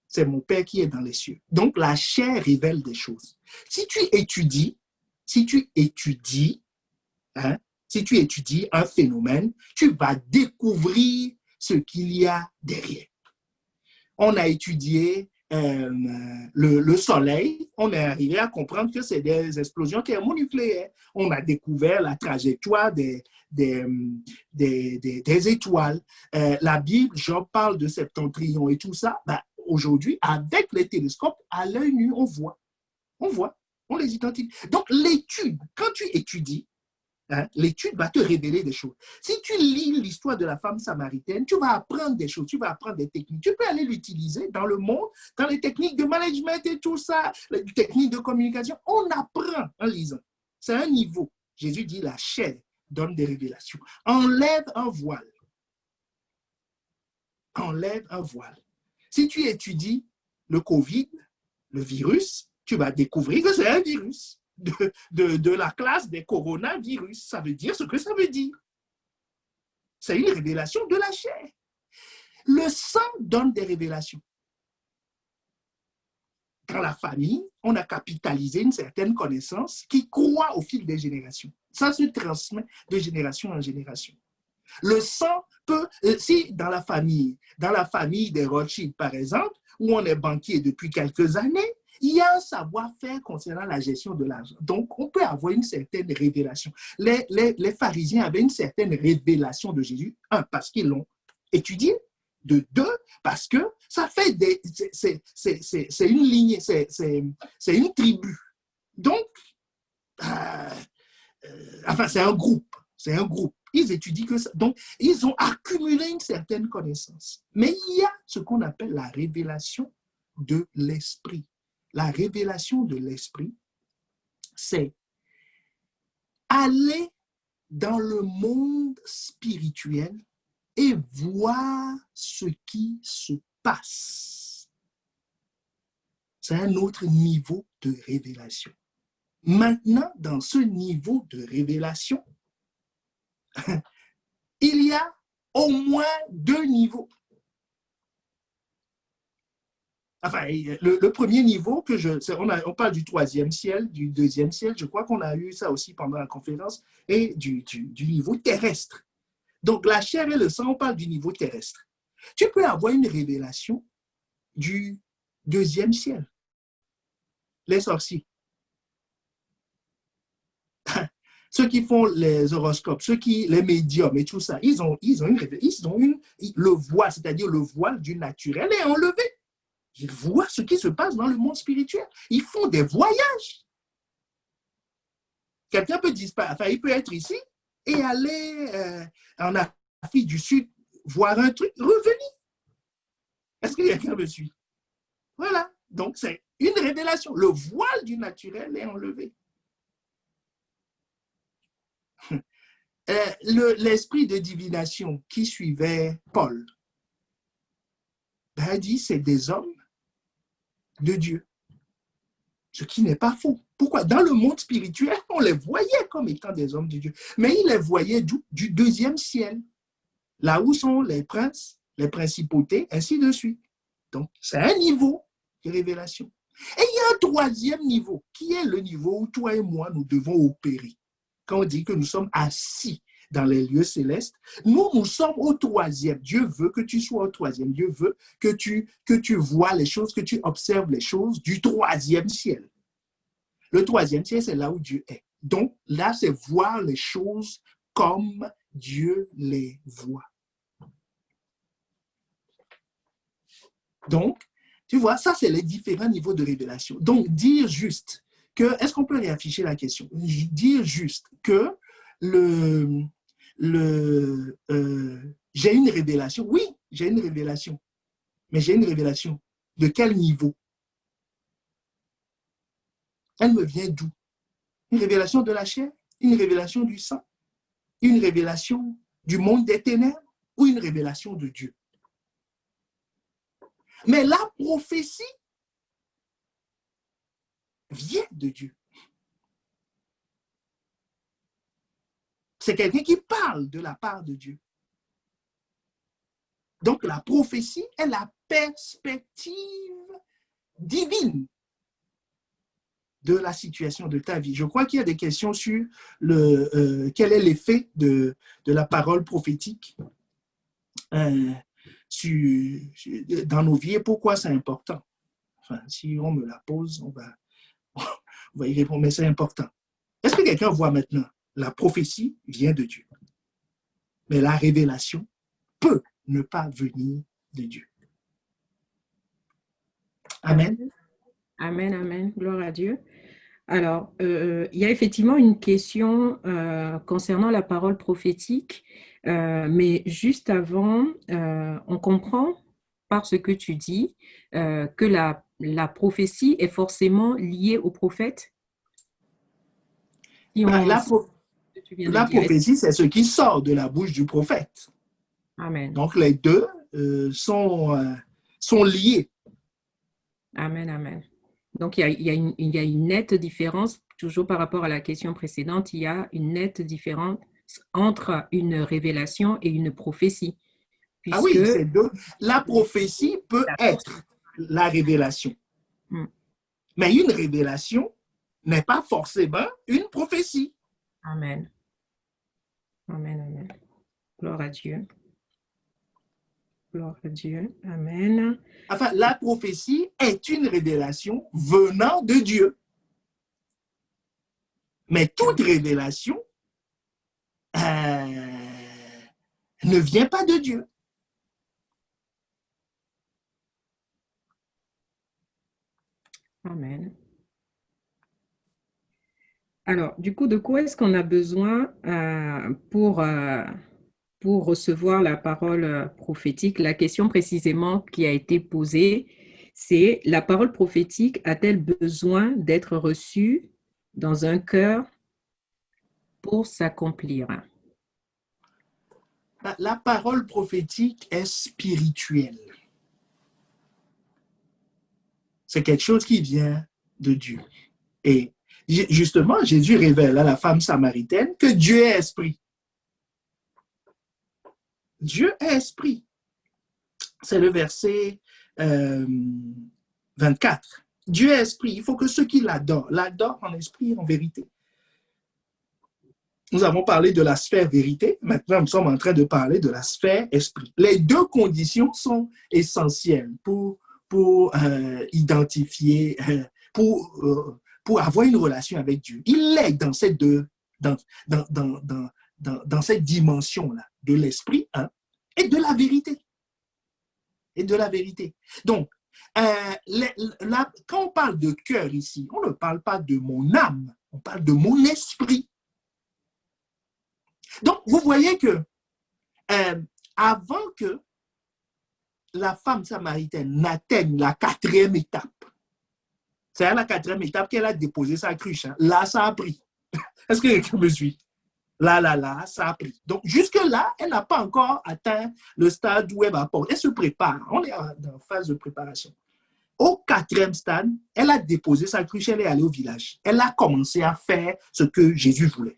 c'est mon Père qui est dans les cieux. Donc, la chair révèle des choses. Si tu étudies un phénomène, tu vas découvrir ce qu'il y a derrière. On a étudié le soleil, on est arrivé à comprendre que c'est des explosions thermonucléaires. On a découvert la trajectoire des étoiles. La Bible, Job parle de septentrion et tout ça. Ben, aujourd'hui, avec les télescopes, à l'œil nu, on voit, on les identifie. Donc, l'étude, quand tu étudies, l'étude va te révéler des choses. Si tu lis l'histoire de la femme samaritaine, tu vas apprendre des choses, tu vas apprendre des techniques. Tu peux aller l'utiliser dans le monde, dans les techniques de management et tout ça, les techniques de communication. On apprend en lisant. C'est un niveau. Jésus dit la chair donne des révélations. Enlève un voile. Enlève un voile. Si tu étudies le COVID, le virus, tu vas découvrir que c'est un virus. De la classe des coronavirus. Ça veut dire ce que ça veut dire. C'est une révélation de la chair. Le sang donne des révélations. dans la famille, on a capitalisé une certaine connaissance qui croît au fil des générations. Ça se transmet de génération en génération. Le sang peut, si dans la famille des Rothschild, par exemple, où on est banquier depuis quelques années, il y a un savoir-faire concernant la gestion de l'argent. Donc, on peut avoir une certaine révélation. Les pharisiens avaient une certaine révélation de Jésus. Un, parce qu'ils l'ont étudié. De deux, parce que ça fait des... C'est une lignée, c'est une tribu. Donc, enfin, c'est un groupe. C'est un groupe. Ils étudient que ça. Donc, ils ont accumulé une certaine connaissance. Mais il y a ce qu'on appelle la révélation de l'esprit. La révélation de l'esprit, c'est aller dans le monde spirituel et voir ce qui se passe. C'est un autre niveau de révélation. Maintenant, dans ce niveau de révélation, il y a au moins deux niveaux. Enfin, le premier niveau, on parle du troisième ciel, du deuxième ciel, je crois qu'on a eu ça aussi pendant la conférence, et du niveau terrestre. Donc, la chair et le sang, on parle du niveau terrestre. Tu peux avoir une révélation du deuxième ciel. Les sorciers. Ceux qui font les horoscopes, les médiums et tout ça, ils ont le voile, c'est-à-dire le voile du naturel est enlevé. Ils voient ce qui se passe dans le monde spirituel. Ils font des voyages. Quelqu'un peut disparaître, enfin, il peut être ici et aller en Afrique du Sud, voir un truc, revenir. Est-ce que quelqu'un me suit? Voilà. Donc, c'est une révélation. Le voile du naturel est enlevé. L'esprit de divination qui suivait Paul, a dit c'est des hommes de Dieu. Ce qui n'est pas faux. Pourquoi? Dans le monde spirituel, on les voyait comme étant des hommes de Dieu. Mais ils les voyaient du deuxième ciel, là où sont les princes, les principautés, ainsi de suite. Donc, c'est un niveau de révélation. Et il y a un troisième niveau, qui est le niveau où toi et moi, nous devons opérer. Quand on dit que nous sommes assis dans les lieux célestes, nous sommes au troisième. Dieu veut que tu sois au troisième. Dieu veut que tu vois les choses, que tu observes les choses du troisième ciel. Le troisième ciel, c'est là où Dieu est. Donc, là, c'est voir les choses comme Dieu les voit. Donc, tu vois, ça, c'est les différents niveaux de révélation. Donc, dire juste que, est-ce qu'on peut réafficher la question? Dire juste que j'ai une révélation. Oui, j'ai une révélation. Mais j'ai une révélation. De quel niveau? Elle me vient d'où? Une révélation de la chair? Une révélation du sang? Une révélation du monde des ténèbres? Ou une révélation de Dieu? Mais la prophétie vient de Dieu. C'est quelqu'un qui parle de la part de Dieu. Donc, la prophétie est la perspective divine de la situation de ta vie. Je crois qu'il y a des questions sur quel est l'effet de la parole prophétique dans nos vies et pourquoi c'est important. Enfin, si on me la pose, on va y répondre, mais c'est important. Est-ce que quelqu'un voit maintenant? La prophétie vient de Dieu. Mais la révélation peut ne pas venir de Dieu. Amen. Amen, amen. Gloire à Dieu. Alors, il y a effectivement une question concernant la parole prophétique, mais juste avant, on comprend par ce que tu dis que la prophétie est forcément liée au prophète. La prophétie, c'est ce qui sort de la bouche du prophète. Amen. Donc, les deux sont liés. Amen, amen. Donc, il y a une nette différence, toujours par rapport à la question précédente, il y a une nette différence entre une révélation et une prophétie. Ah oui, c'est deux. La prophétie peut être la révélation. Mais une révélation n'est pas forcément une prophétie. Amen. Amen, amen. Gloire à Dieu. Gloire à Dieu. Amen. Enfin, la prophétie est une révélation venant de Dieu. Mais toute révélation ne vient pas de Dieu. Amen. Alors, du coup, de quoi est-ce qu'on a besoin pour recevoir la parole prophétique? La question précisément qui a été posée, c'est la parole prophétique a-t-elle besoin d'être reçue dans un cœur pour s'accomplir? La parole prophétique est spirituelle. C'est quelque chose qui vient de Dieu. Et justement, Jésus révèle à la femme samaritaine que Dieu est esprit. Dieu est esprit. C'est le verset 24. Dieu est esprit. Il faut que ceux qui l'adorent en esprit et en vérité. Nous avons parlé de la sphère vérité. Maintenant, nous sommes en train de parler de la sphère esprit. Les deux conditions sont essentielles pour identifier, pour avoir une relation avec Dieu. Il est dans cette dans cette dimension-là de l'esprit et de la vérité. Et de la vérité. Donc, quand on parle de cœur ici, on ne parle pas de mon âme, on parle de mon esprit. Donc, vous voyez que avant que la femme samaritaine n'atteigne la 4e étape, c'est à la 4e étape qu'elle a déposé sa cruche. Hein. Là, ça a pris. Est-ce que quelqu'un me suit? Là, ça a pris. Donc, jusque-là, elle n'a pas encore atteint le stade où elle va porter. Elle se prépare. On est en phase de préparation. Au 4e stade, elle a déposé sa cruche, elle est allée au village. Elle a commencé à faire ce que Jésus voulait.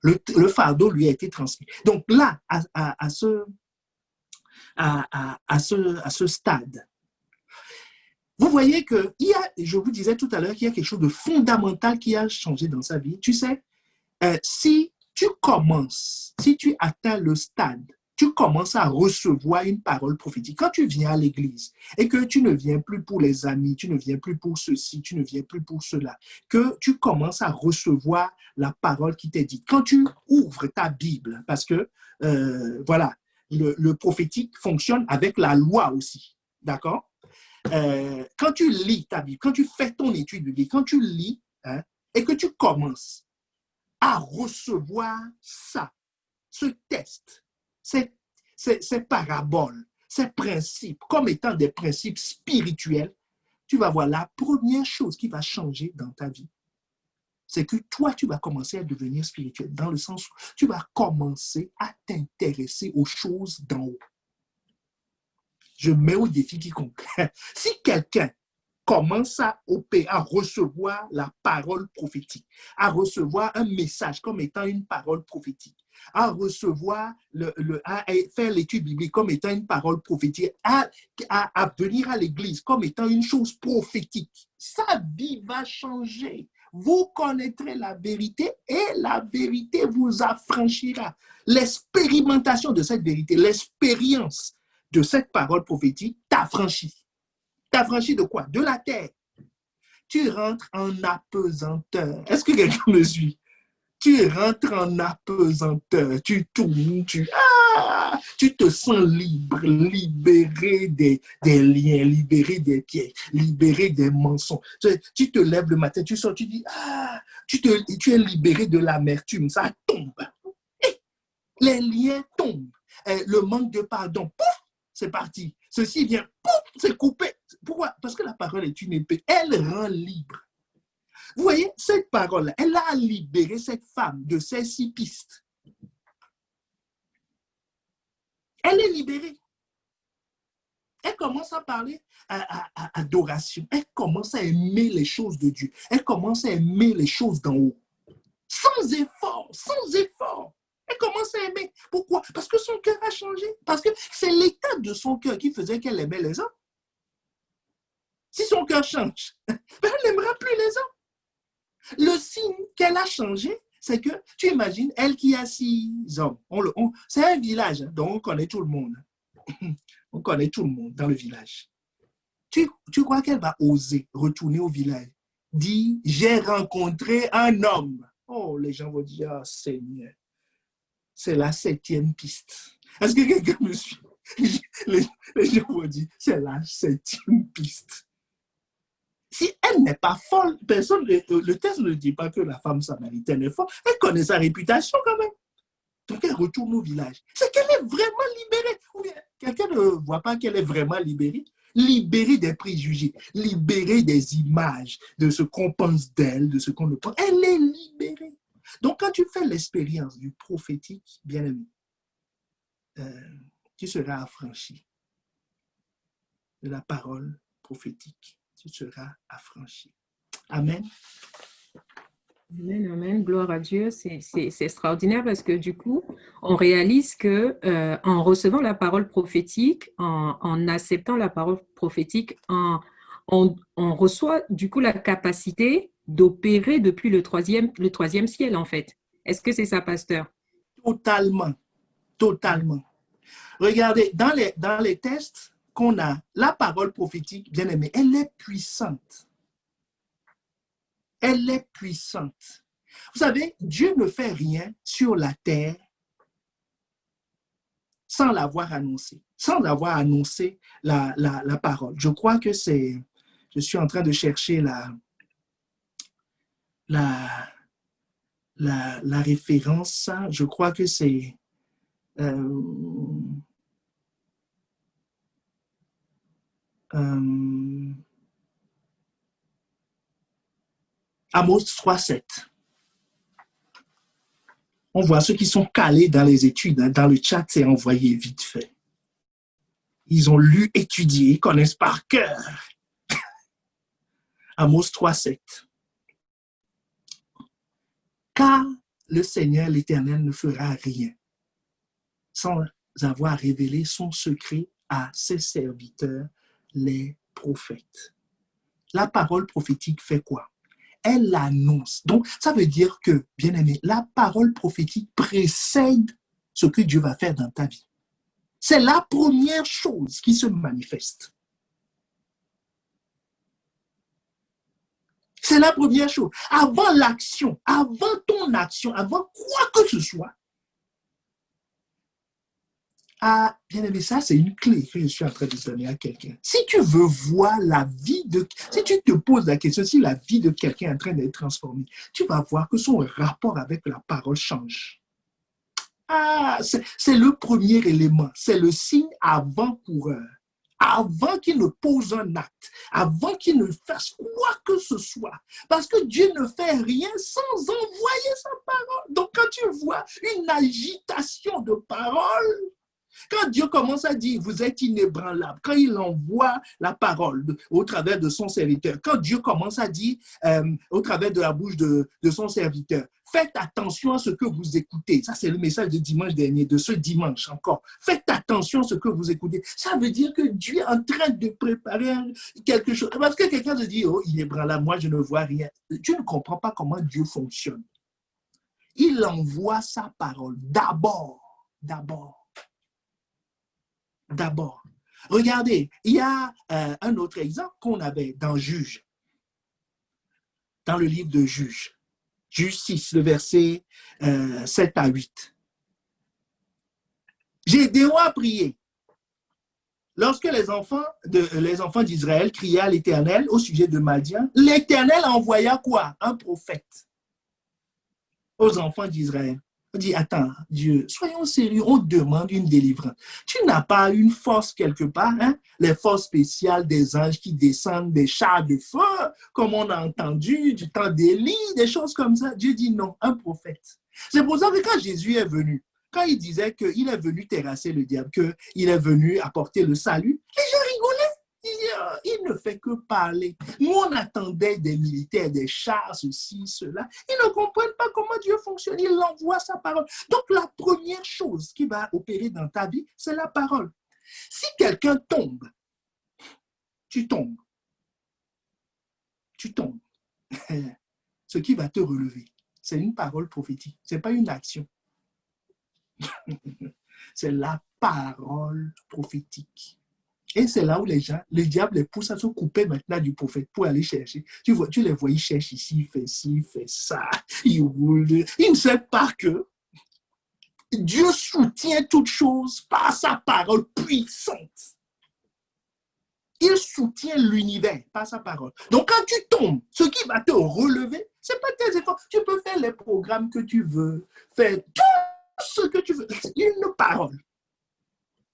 Le fardeau lui a été transmis. Donc là, à ce stade, vous voyez que je vous disais tout à l'heure qu'il y a quelque chose de fondamental qui a changé dans sa vie. Tu sais, si tu atteins le stade, tu commences à recevoir une parole prophétique. Quand tu viens à l'église et que tu ne viens plus pour les amis, tu ne viens plus pour ceci, tu ne viens plus pour cela, que tu commences à recevoir la parole qui t'est dite. Quand tu ouvres ta Bible, parce que, voilà, le prophétique fonctionne avec la loi aussi, d'accord? Quand tu lis ta Bible, quand tu fais ton étude biblique, quand tu lis et que tu commences à recevoir ça, ce test, ces paraboles, ces principes, comme étant des principes spirituels, tu vas voir la première chose qui va changer dans ta vie. C'est que toi, tu vas commencer à devenir spirituel, dans le sens où tu vas commencer à t'intéresser aux choses d'en haut. Je mets au défi quiconque. Si quelqu'un commence à recevoir la parole prophétique, à recevoir un message comme étant une parole prophétique, à recevoir, à faire l'étude biblique comme étant une parole prophétique, à venir à l'église comme étant une chose prophétique, sa vie va changer. Vous connaîtrez la vérité et la vérité vous affranchira. L'expérimentation de cette vérité, l'expérience de cette parole prophétique t'affranchit. T'affranchis de quoi? De la terre. Tu rentres en apesanteur. Est-ce que quelqu'un me suit? Tu rentres en apesanteur. Tu tournes, tu te sens libre, libéré des liens, libéré des pièges, libéré des mensonges. Tu te lèves le matin, tu sors, tu dis, tu es libéré de l'amertume. Ça tombe. Les liens tombent. Le manque de pardon, pouf, c'est parti. Ceci vient, pouf, c'est coupé. Pourquoi? Parce que la parole est une épée. Elle rend libre. Vous voyez, cette parole-là, elle a libéré cette femme de ses 6 pistes. Elle est libérée. Elle commence à parler à adoration. Elle commence à aimer les choses de Dieu. Elle commence à aimer les choses d'en haut. Sans effort, sans effort. Elle commence à aimer. Pourquoi? Parce que son cœur a changé. Parce que c'est l'état de son cœur qui faisait qu'elle aimait les hommes. Si son cœur change, ben, elle n'aimera plus les hommes. Le signe qu'elle a changé, c'est que, tu imagines, elle qui a 6 hommes, c'est un village, hein, donc on connaît tout le monde. On connaît tout le monde dans le village. Tu crois qu'elle va oser retourner au village, dire, j'ai rencontré un homme. Oh, les gens vont dire, oh, Seigneur, c'est la 7e piste. Est-ce que quelqu'un me suit? Les gens vont dire, c'est la 7e piste. Si elle n'est pas folle, personne, le texte ne dit pas que la femme samaritaine est folle. Elle connaît sa réputation quand même. Donc elle retourne au village. C'est qu'elle est vraiment libérée. Ou bien quelqu'un ne voit pas qu'elle est vraiment libérée. Libérée des préjugés, libérée des images, de ce qu'on pense d'elle, de ce qu'on ne pense. Elle est libérée. Donc quand tu fais l'expérience du prophétique, bien aimé, tu seras affranchi de la parole prophétique. Tu seras affranchi. Amen. Amen, amen, gloire à Dieu. C'est extraordinaire parce que du coup, on réalise que en recevant la parole prophétique, en acceptant la parole prophétique, on reçoit du coup la capacité d'opérer depuis le troisième ciel, en fait. Est-ce que c'est ça, pasteur? Totalement, totalement. Regardez, dans les tests qu'on a, la parole prophétique, bien aimée, elle est puissante. Elle est puissante. Vous savez, Dieu ne fait rien sur la terre sans l'avoir annoncé, sans avoir annoncé la parole. Je crois que c'est, je suis en train de chercher la référence, je crois que c'est Amos 3,7. On voit ceux qui sont calés dans les études, hein, dans le chat, c'est envoyé vite fait. Ils ont lu, étudié, connaissent par cœur. Amos 3,7. Car le Seigneur, l'Éternel, ne fera rien sans avoir révélé son secret à ses serviteurs, les prophètes. La parole prophétique fait quoi? Elle annonce. Donc, ça veut dire que, bien aimé, la parole prophétique précède ce que Dieu va faire dans ta vie. C'est la première chose qui se manifeste. C'est la première chose. Avant l'action, avant ton action, avant quoi que ce soit, ah, bien aimé, ça, c'est une clé que je suis en train de donner à quelqu'un. Si tu veux voir la vie de... Si tu te poses la question, si la vie de quelqu'un est en train d'être transformée, tu vas voir que son rapport avec la parole change. Ah, c'est le premier élément. C'est le signe avant-coureur. Avant qu'il ne pose un acte, avant qu'il ne fasse quoi que ce soit. Parce que Dieu ne fait rien sans envoyer sa parole. Donc, quand tu vois une agitation de parole, quand Dieu commence à dire, vous êtes inébranlable, quand il envoie la parole au travers de son serviteur, quand Dieu commence à dire au travers de la bouche de son serviteur, faites attention à ce que vous écoutez. Ça, c'est le message de dimanche dernier, de ce dimanche encore. Faites attention à ce que vous écoutez. Ça veut dire que Dieu est en train de préparer quelque chose. Parce que quelqu'un te dit, oh, inébranlable, moi, je ne vois rien. Tu ne comprends pas comment Dieu fonctionne. Il envoie sa parole d'abord. Regardez, il y a un autre exemple qu'on avait dans Juge, dans le livre de Juge. Juge 6, le verset 7 à 8. Gédéon a prié. Lorsque les enfants d'Israël criaient à l'Éternel au sujet de Madian, l'Éternel envoya quoi? Un prophète aux enfants d'Israël. On dit, attends, Dieu, soyons sérieux, on demande une délivrance. Tu n'as pas une force quelque part, hein? Les forces spéciales des anges qui descendent, des chars de feu, comme on a entendu du temps d'Élie, des choses comme ça. Dieu dit non, un prophète. C'est pour ça que quand Jésus est venu, quand il disait qu'il est venu terrasser le diable, qu'il est venu apporter le salut, les gens rigolaient. Il ne fait que parler. Nous, on attendait des militaires, des chars, ceci, cela. Ils ne comprennent pas comment Dieu fonctionne. Il envoie sa parole. Donc, la première chose qui va opérer dans ta vie, c'est la parole. Si quelqu'un tombe, tu tombes. tu tombes, ce qui va te relever, c'est une parole prophétique. Ce n'est pas une action. C'est la parole prophétique. Et c'est là où les gens, le diable les pousse à se couper maintenant du prophète pour aller chercher. Tu les vois, ils cherchent ici, il fait ci, il fait ça, il roule. Ils ne savent pas que Dieu soutient toutes choses par sa parole puissante. Il soutient l'univers par sa parole. Donc, quand tu tombes, ce qui va te relever, ce n'est pas tes efforts. Tu peux faire les programmes que tu veux, faire tout ce que tu veux. Une parole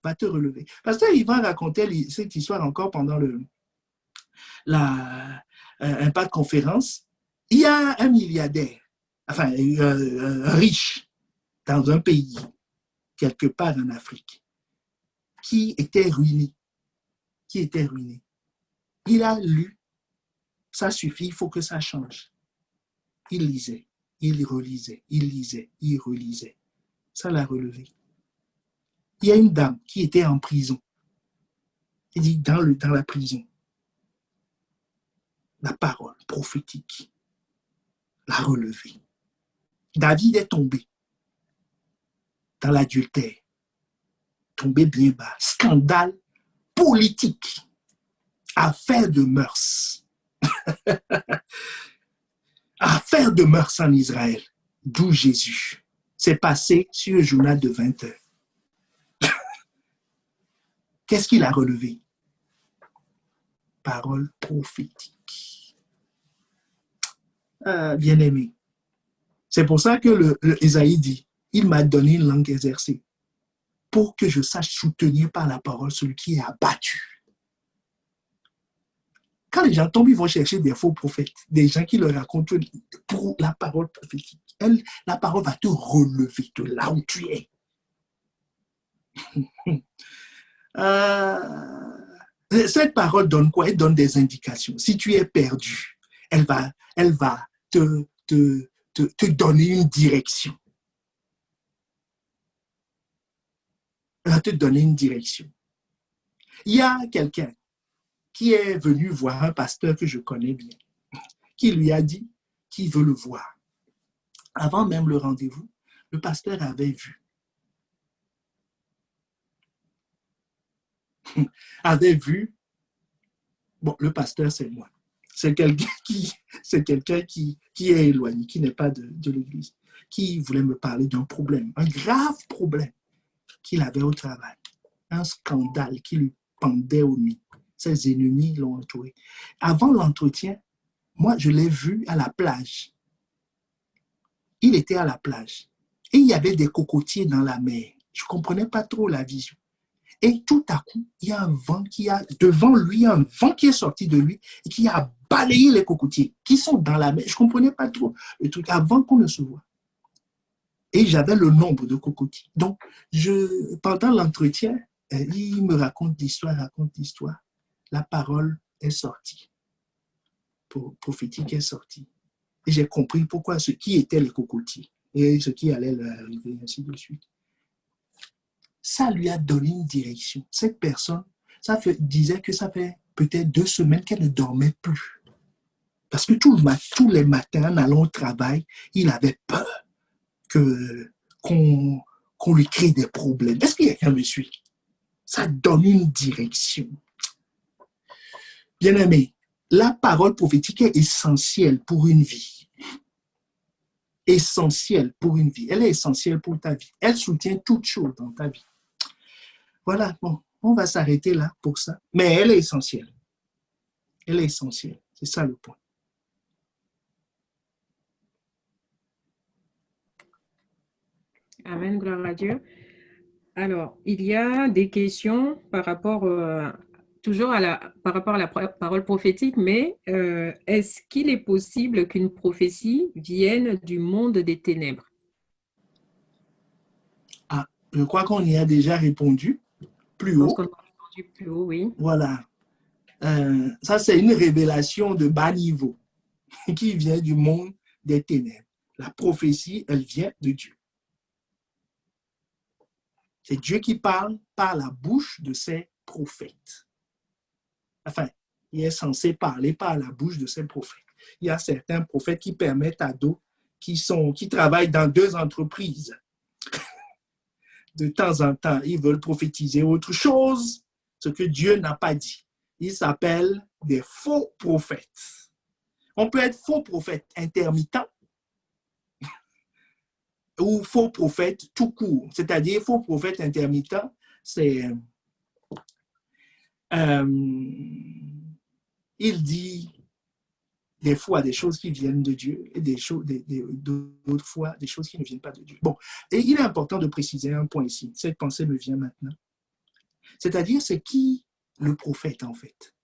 va te relever. Pasteur Yvan racontait cette histoire encore pendant un pas de conférence. Il y a un milliardaire, enfin, un riche dans un pays, quelque part en Afrique, qui était ruiné. Il a lu, ça suffit, il faut que ça change. Il lisait, il relisait, il lisait, il relisait. Ça l'a relevé. Il y a une dame qui était en prison. Il dit dans la prison, la parole prophétique l'a relevé. David est tombé dans l'adultère, tombé bien bas. Scandale politique, affaire de mœurs. Affaire de mœurs en Israël, d'où Jésus. C'est passé sur le journal de 20 heures. Qu'est-ce qu'il a relevé? Parole prophétique. Bien-aimé. C'est pour ça que Isaïe dit, il m'a donné une langue exercée pour que je sache soutenir par la parole celui qui est abattu. Quand les gens tombent, ils vont chercher des faux prophètes, des gens qui leur racontent pour la parole prophétique. La parole va te relever de là où tu es. Cette parole donne quoi? Elle donne des indications. Si tu es perdu, elle va te donner une direction. Elle va te donner une direction. Il y a quelqu'un qui est venu voir un pasteur que je connais bien, qui lui a dit qu'il veut le voir. Avant même le rendez-vous, le pasteur avait vu. Bon, le pasteur, c'est moi. C'est quelqu'un qui est éloigné, qui n'est pas de l'église, qui voulait me parler d'un problème, un grave problème qu'il avait au travail, un scandale qui lui pendait au nez. Ses ennemis l'ont entouré. Avant l'entretien, moi, je l'ai vu à la plage. Il était à la plage et il y avait des cocotiers dans la mer. Je ne comprenais pas trop la vision. Et tout à coup, il y a un vent devant lui, un vent qui est sorti de lui et qui a balayé les cocotiers qui sont dans la mer. Je ne comprenais pas trop le truc avant qu'on ne se voit. Et j'avais le nombre de cocotiers. Donc, pendant l'entretien, il me raconte l'histoire. La parole est sortie. Prophétique est sortie. Et j'ai compris pourquoi ce qui étaient les cocotiers et ce qui allait leur arriver, ainsi de suite. Ça lui a donné une direction. Cette personne, disait que ça fait peut-être 2 semaines qu'elle ne dormait plus. Parce que tous les matins, en allant au travail, il avait peur qu'on lui crée des problèmes. Est-ce qu'il y a quelqu'un me suit? Ça donne une direction. Bien-aimé, la parole prophétique est essentielle pour une vie. Essentielle pour une vie. Elle est essentielle pour ta vie. Elle soutient toutes choses dans ta vie. Voilà, bon, on va s'arrêter là pour ça. Mais elle est essentielle. Elle est essentielle. C'est ça le point. Amen, gloire à Dieu. Alors, il y a des questions par rapport toujours par rapport à la parole prophétique, mais est-ce qu'il est possible qu'une prophétie vienne du monde des ténèbres? Ah, je crois qu'on y a déjà répondu plus Je pense haut. qu'on a entendu plus haut, oui. Voilà. Ça, c'est une révélation de bas niveau qui vient du monde des ténèbres. La prophétie, elle vient de Dieu. C'est Dieu qui parle par la bouche de ses prophètes. Enfin, Il est censé parler par la bouche de ses prophètes. Il y a certains prophètes qui permettent à d'autres qui travaillent dans 2 entreprises. De temps en temps, ils veulent prophétiser autre chose, ce que Dieu n'a pas dit. Ils s'appellent des faux prophètes. On peut être faux prophète intermittent ou faux prophète tout court. C'est-à-dire, faux prophète intermittent, c'est il dit des fois des choses qui viennent de Dieu et d'autres fois des choses qui ne viennent pas de Dieu. Bon, et il est important de préciser un point ici. Cette pensée me vient maintenant. C'est-à-dire, c'est qui le prophète en fait?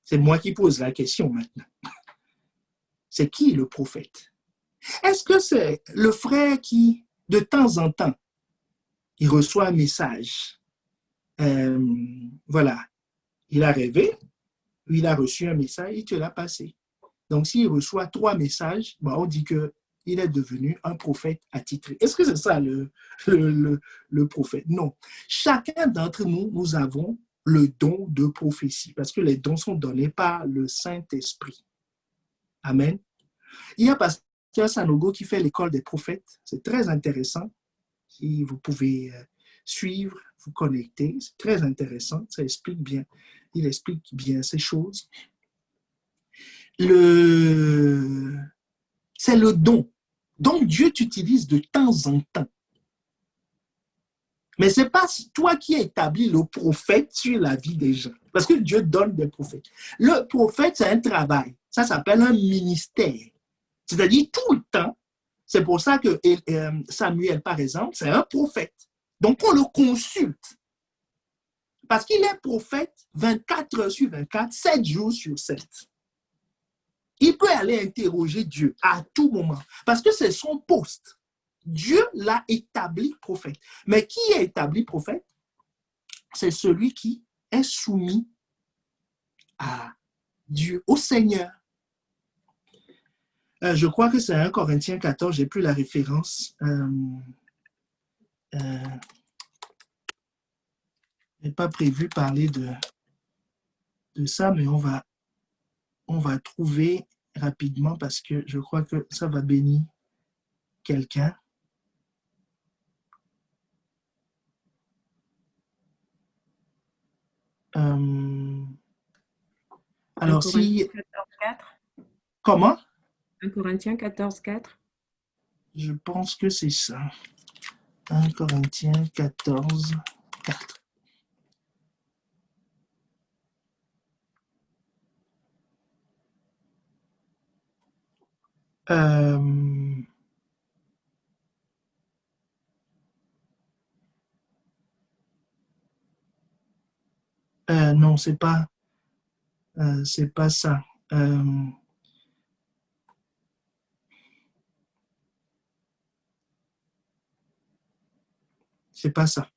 C'est moi qui pose la question maintenant. C'est qui le prophète? Est-ce que c'est le frère qui, de temps en temps, il reçoit un message? Voilà, il a rêvé, il a reçu un message, il te l'a passé. Donc, s'il reçoit 3 messages, on dit qu'il est devenu un prophète attitré. Est-ce que c'est ça le prophète? Non. Chacun d'entre nous, nous avons le don de prophétie parce que les dons sont donnés par le Saint-Esprit. Amen. Il y a Pasteur Sanogo qui fait l'école des prophètes. C'est très intéressant. Si vous pouvez suivre, vous connecter, c'est très intéressant. Ça explique bien. Il explique bien ces choses. C'est le don. Donc, Dieu t'utilise de temps en temps. Mais ce n'est pas toi qui établis le prophète sur la vie des gens. Parce que Dieu donne des prophètes. Le prophète, c'est un travail. Ça s'appelle un ministère. C'est-à-dire tout le temps. C'est pour ça que Samuel, par exemple, c'est un prophète. Donc, on le consulte. Parce qu'il est prophète 24 heures sur 24, 7 jours sur 7. Il peut aller interroger Dieu à tout moment. Parce que c'est son poste. Dieu l'a établi prophète. Mais qui est établi prophète? C'est celui qui est soumis à Dieu, au Seigneur. Je crois que c'est 1 Corinthiens 14, j'ai plus la référence. Je n'ai pas prévu parler de ça, mais on va trouver rapidement parce que je crois que ça va bénir quelqu'un. Alors, si... 14, Comment? 1 Corinthiens 14, 4. Je pense que c'est ça. 1 Corinthiens 14, 4. Non, c'est pas ça. C'est pas ça.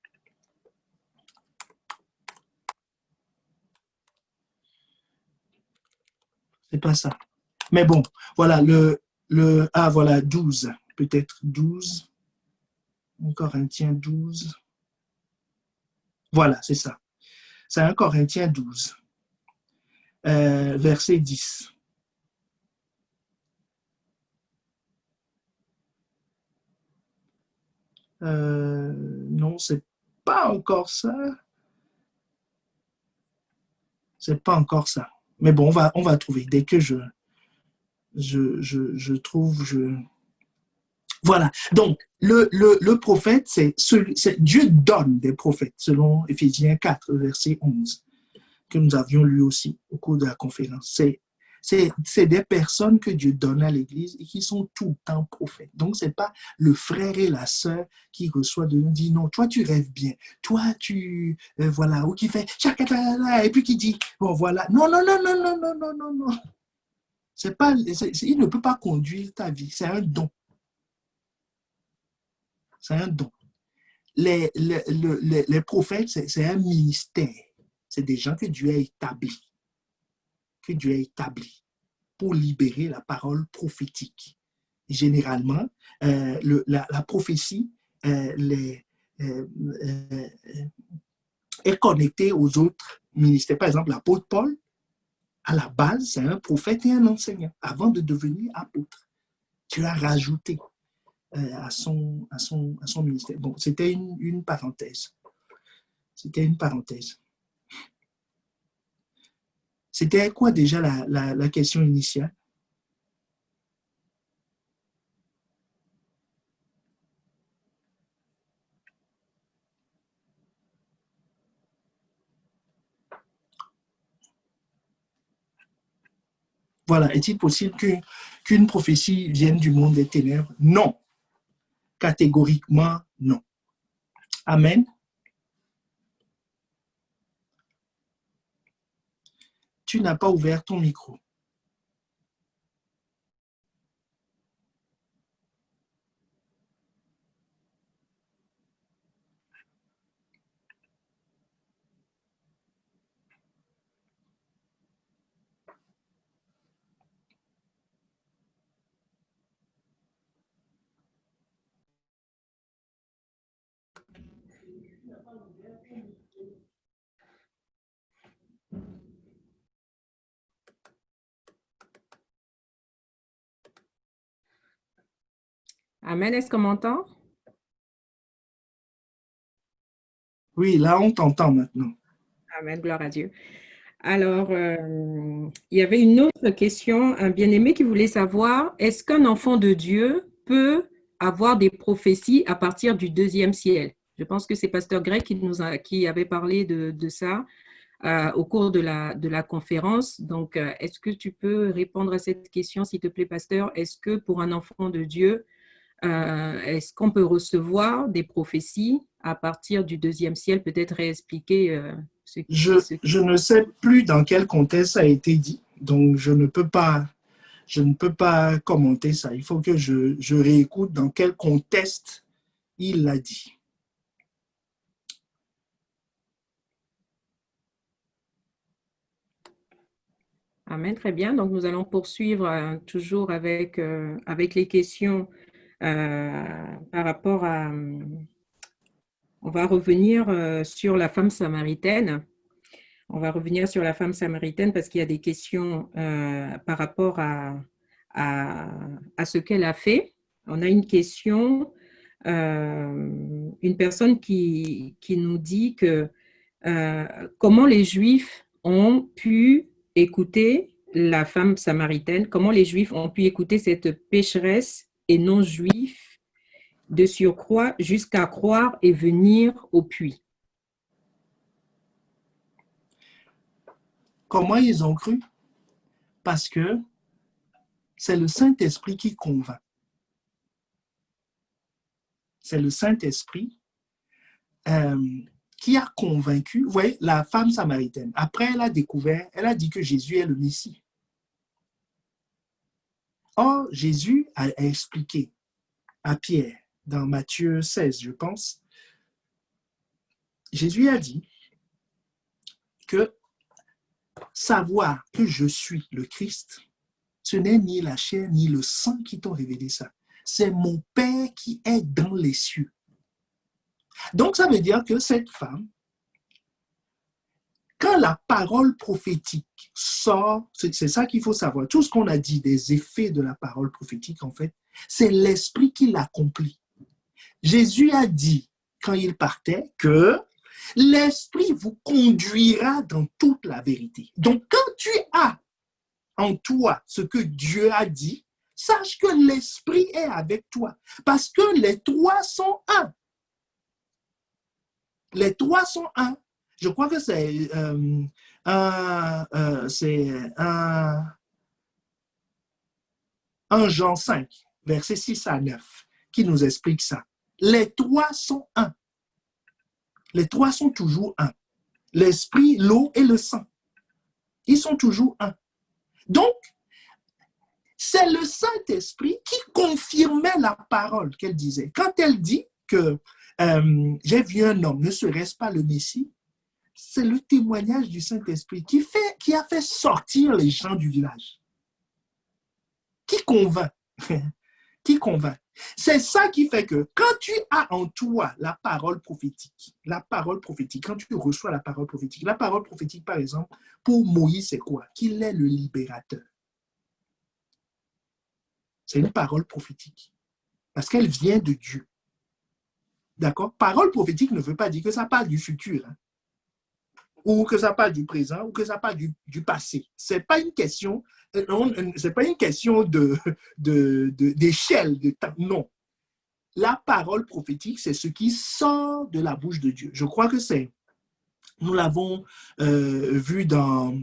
C'est pas ça. Mais bon, voilà, voilà, 12, peut-être 12. 1 Corinthiens 12. Voilà, c'est ça. C'est 1 Corinthiens 12, verset 10. Non, c'est pas encore ça. C'est pas encore ça. Mais bon, on va trouver. Dès que je trouve, Voilà. Donc, le prophète, Dieu donne des prophètes, selon Éphésiens 4, verset 11, que nous avions lu aussi au cours de la conférence. C'est des personnes que Dieu donne à l'Église et qui sont tout le temps prophètes. Donc, ce n'est pas le frère et la sœur qui reçoit de nous dit non, toi tu rêves bien, toi tu voilà, ou qui fait et puis qui dit bon voilà, non. C'est pas, il ne peut pas conduire ta vie, c'est un don. C'est un don. Les prophètes, c'est un ministère. C'est des gens que Dieu a établis. Pour libérer la parole prophétique. Généralement, la prophétie est connectée aux autres ministères. Par exemple, l'apôtre Paul, À la base, c'est un prophète et un enseignant. Avant de devenir apôtre, Dieu a rajouté à son ministère. Bon, c'était une parenthèse. C'était une parenthèse. C'était quoi déjà la question initiale? Voilà, est-il possible qu'une prophétie vienne du monde des ténèbres? Non. Catégoriquement, non. Amen. Tu n'as pas ouvert ton micro. Amen, est-ce qu'on m'entend? Oui, là, on t'entend maintenant. Amen, gloire à Dieu. Alors, il y avait une autre question, un bien-aimé qui voulait savoir, est-ce qu'un enfant de Dieu peut avoir des prophéties à partir du deuxième ciel? Je pense que c'est Pasteur Greg qui avait parlé de ça au cours de la conférence. Donc, est-ce que tu peux répondre à cette question, s'il te plaît, Pasteur? Est-ce que pour un enfant de Dieu, est-ce qu'on peut recevoir des prophéties à partir du deuxième ciel? Peut-être réexpliquer Je ne sais plus dans quel contexte ça a été dit, donc je ne peux pas commenter ça. Il faut que je réécoute dans quel contexte il l'a dit. Amen, très bien. Donc, nous allons poursuivre toujours avec les questions par rapport à... on va revenir sur la femme samaritaine. On va revenir sur la femme samaritaine parce qu'il y a des questions par rapport à ce qu'elle a fait. On a une question, une personne qui nous dit que comment les Juifs ont pu écouter la femme samaritaine, comment les Juifs ont pu écouter cette pécheresse et non juif de surcroît jusqu'à croire et venir au puits. Comment ils ont cru? Parce que c'est le Saint-Esprit qui convainc. C'est le Saint-Esprit qui a convaincu, vous voyez, la femme samaritaine. Après, elle a découvert, elle a dit que Jésus est le Messie. Or, Jésus a expliqué à Pierre, dans Matthieu 16, je pense, Jésus a dit que savoir que je suis le Christ, ce n'est ni la chair ni le sang qui t'ont révélé ça. C'est mon Père qui est dans les cieux. Donc, ça veut dire que cette femme, quand la parole prophétique sort, c'est ça qu'il faut savoir. Tout ce qu'on a dit des effets de la parole prophétique, en fait, c'est l'Esprit qui l'accomplit. Jésus a dit, quand il partait, que l'Esprit vous conduira dans toute la vérité. Donc, quand tu as en toi ce que Dieu a dit, sache que l'Esprit est avec toi. Parce que les trois sont un. Les trois sont un. Je crois que c'est un Jean 5, versets 6 à 9, qui nous explique ça. Les trois sont un. Les trois sont toujours un. L'esprit, l'eau et le sang. Ils sont toujours un. Donc, c'est le Saint-Esprit qui confirmait la parole qu'elle disait. Quand elle dit que j'ai vu un homme, ne serait-ce pas le Messie? C'est le témoignage du Saint-Esprit qui a fait sortir les gens du village. Qui convainc? qui convainc. C'est ça qui fait que quand tu as en toi la parole prophétique, quand tu reçois la parole prophétique, par exemple, pour Moïse, c'est quoi? Qu'il est le libérateur. C'est une parole prophétique parce qu'elle vient de Dieu. D'accord? Parole prophétique ne veut pas dire que ça parle du futur, hein, ou que ça parle du présent, ou que ça parle du passé. C'est pas une question, c'est pas une question d'échelle de temps. Non. La parole prophétique, c'est ce qui sort de la bouche de Dieu. Je crois que nous l'avons vu dans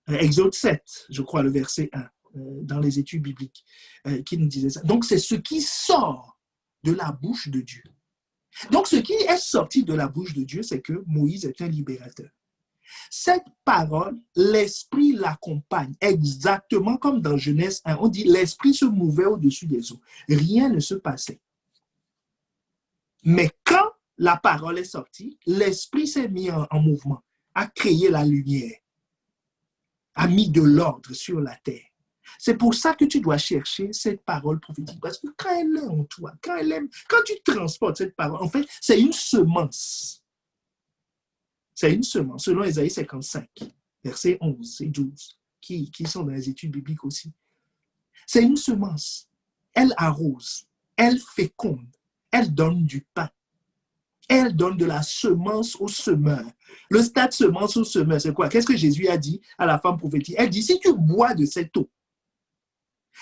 Exode 7, je crois, le verset 1, dans les études bibliques, qui nous disait ça. Donc, c'est ce qui sort de la bouche de Dieu. Donc, ce qui est sorti de la bouche de Dieu, c'est que Moïse est un libérateur. Cette parole, l'Esprit l'accompagne, exactement comme dans Genèse 1. On dit l'Esprit se mouvait au-dessus des eaux. Rien ne se passait. Mais quand la parole est sortie, l'Esprit s'est mis en mouvement, a créé la lumière, a mis de l'ordre sur la terre. C'est pour ça que tu dois chercher cette parole prophétique. Parce que quand elle est en toi, quand tu transportes cette parole, en fait, c'est une semence. C'est une semence, selon Ésaïe 55, versets 11 et 12, qui sont dans les études bibliques aussi. C'est une semence. Elle arrose, elle féconde, elle donne du pain. Elle donne de la semence au semeur. Le stade semence au semeur, c'est quoi? Qu'est-ce que Jésus a dit à la femme prophétique? Elle dit, si tu bois de cette eau,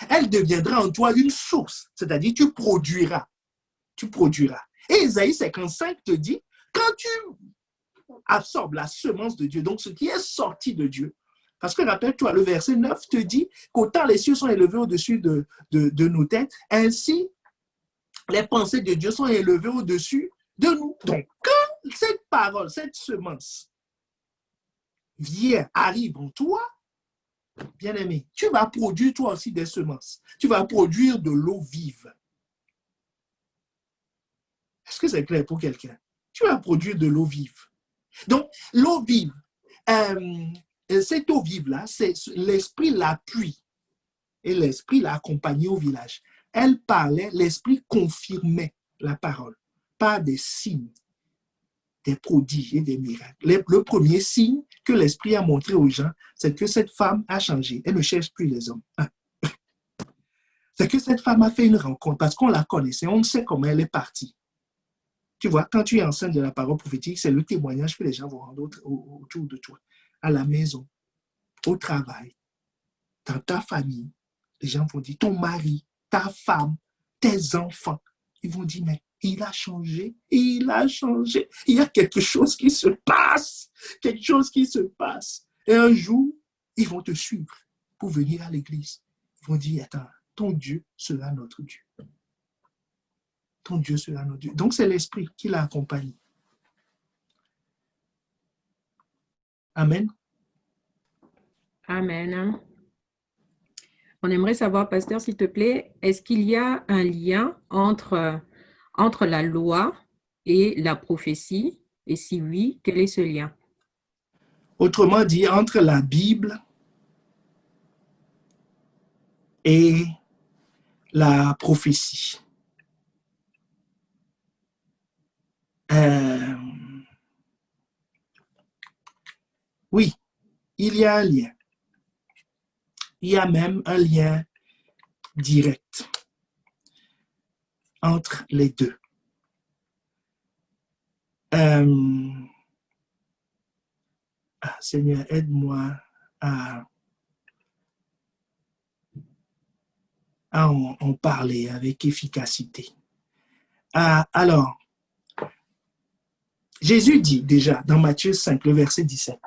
elle deviendra en toi une source, c'est-à-dire tu produiras. Tu produiras. Et Ésaïe 55 te dit, quand tu absorbes la semence de Dieu, donc ce qui est sorti de Dieu, parce que rappelle-toi, le verset 9 te dit qu'autant les cieux sont élevés au-dessus de nos têtes, ainsi les pensées de Dieu sont élevées au-dessus de nous. Donc, quand cette parole, cette semence arrive en toi, bien-aimé, tu vas produire toi aussi des semences. Tu vas produire de l'eau vive. Est-ce que c'est clair pour quelqu'un? Tu vas produire de l'eau vive. Donc, l'eau vive, cette eau vive-là, c'est l'Esprit l'appuie et l'Esprit l'a accompagnée au village. Elle parlait, l'Esprit confirmait la parole par des signes, des prodiges et des miracles. Le premier signe que l'Esprit a montré aux gens, c'est que cette femme a changé. Elle ne cherche plus les hommes. C'est que cette femme a fait une rencontre parce qu'on la connaissait, on sait comment elle est partie. Tu vois, quand tu es enceinte de la parole prophétique, c'est le témoignage que les gens vont rendre autour de toi, à la maison, au travail, dans ta famille. Les gens vont dire, ton mari, ta femme, tes enfants. Ils vont dire, mais il a changé, il a changé. Il y a quelque chose qui se passe, quelque chose qui se passe. Et un jour, ils vont te suivre pour venir à l'église. Ils vont dire, attends, ton Dieu sera notre Dieu. Ton Dieu sera notre Dieu. Donc, c'est l'Esprit qui l'a accompagné. Amen. Amen. On aimerait savoir, pasteur, s'il te plaît, est-ce qu'il y a un lien entre la loi et la prophétie? Et si oui, quel est ce lien? Autrement dit, entre la Bible et la prophétie. Oui, il y a un lien. Il y a même un lien direct entre les deux. Seigneur, aide-moi à en parler avec efficacité. Alors, Jésus dit déjà dans Matthieu 5, le verset 17,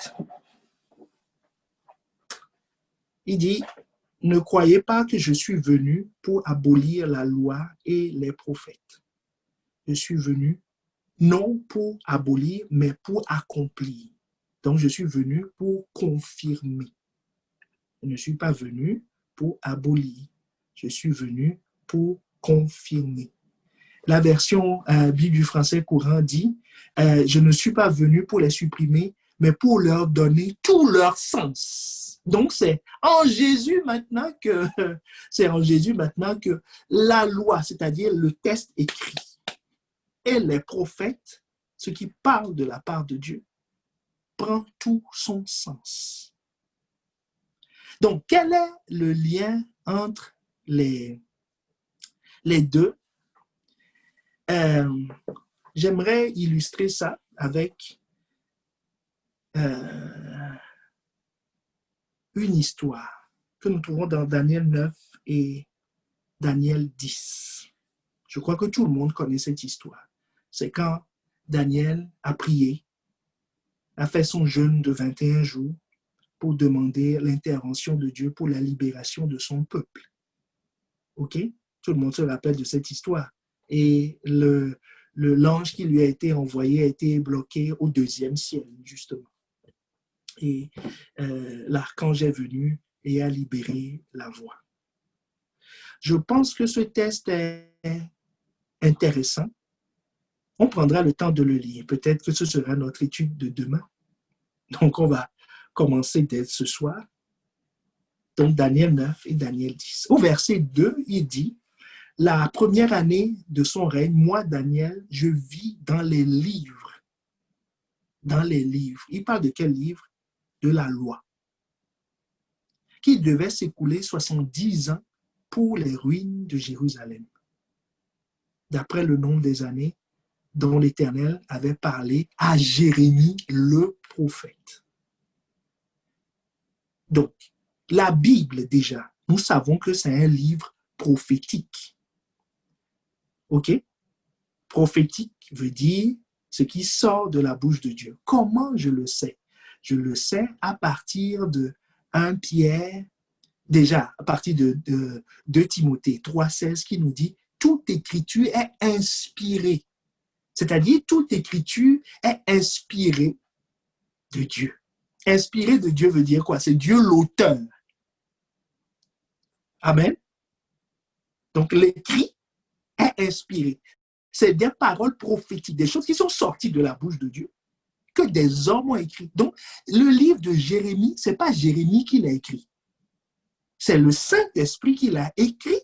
il dit, ne croyez pas que je suis venu pour abolir la loi et les prophètes. Je suis venu non pour abolir, mais pour accomplir. Donc, je suis venu pour confirmer. Je ne suis pas venu pour abolir. Je suis venu pour confirmer. La version Bible du français courant dit, je ne suis pas venu pour les supprimer, mais pour leur donner tout leur sens. Donc, c'est en Jésus maintenant que la loi, c'est-à-dire le texte écrit, et les prophètes, ce qui parle de la part de Dieu, prend tout son sens. Donc, quel est le lien entre les deux? J'aimerais illustrer ça avec une histoire que nous trouvons dans Daniel 9 et Daniel 10. Je crois que tout le monde connaît cette histoire. C'est quand Daniel a prié, a fait son jeûne de 21 jours pour demander l'intervention de Dieu pour la libération de son peuple. OK? Tout le monde se rappelle de cette histoire. Et l'ange qui lui a été envoyé a été bloqué au 2e ciel, justement. Et l'archange est venu et a libéré la voie. Je pense que ce test est intéressant. On prendra le temps de le lire. Peut-être que ce sera notre étude de demain. Donc, on va commencer dès ce soir. Donc, Daniel 9 et Daniel 10. Au verset 2, il dit, « La première année de son règne, moi, Daniel, je vis dans les livres. » Dans les livres. Il parle de quel livre? De la loi. Qui devait s'écouler 70 ans pour les ruines de Jérusalem. D'après le nombre des années dont l'Éternel avait parlé à Jérémie le prophète. Donc, la Bible déjà, nous savons que c'est un livre prophétique. OK? Prophétique veut dire ce qui sort de la bouche de Dieu. Comment je le sais? Je le sais à partir de 1 Pierre, déjà à partir de 2 Timothée 3,16 qui nous dit « Toute écriture est inspirée ». C'est-à-dire, toute écriture est inspirée de Dieu. Inspirée de Dieu veut dire quoi? C'est Dieu l'auteur. Amen. Donc, l'écrit est inspiré. C'est des paroles prophétiques, des choses qui sont sorties de la bouche de Dieu, que des hommes ont écrit. Donc, le livre de Jérémie, ce n'est pas Jérémie qui l'a écrit. C'est le Saint-Esprit qui l'a écrit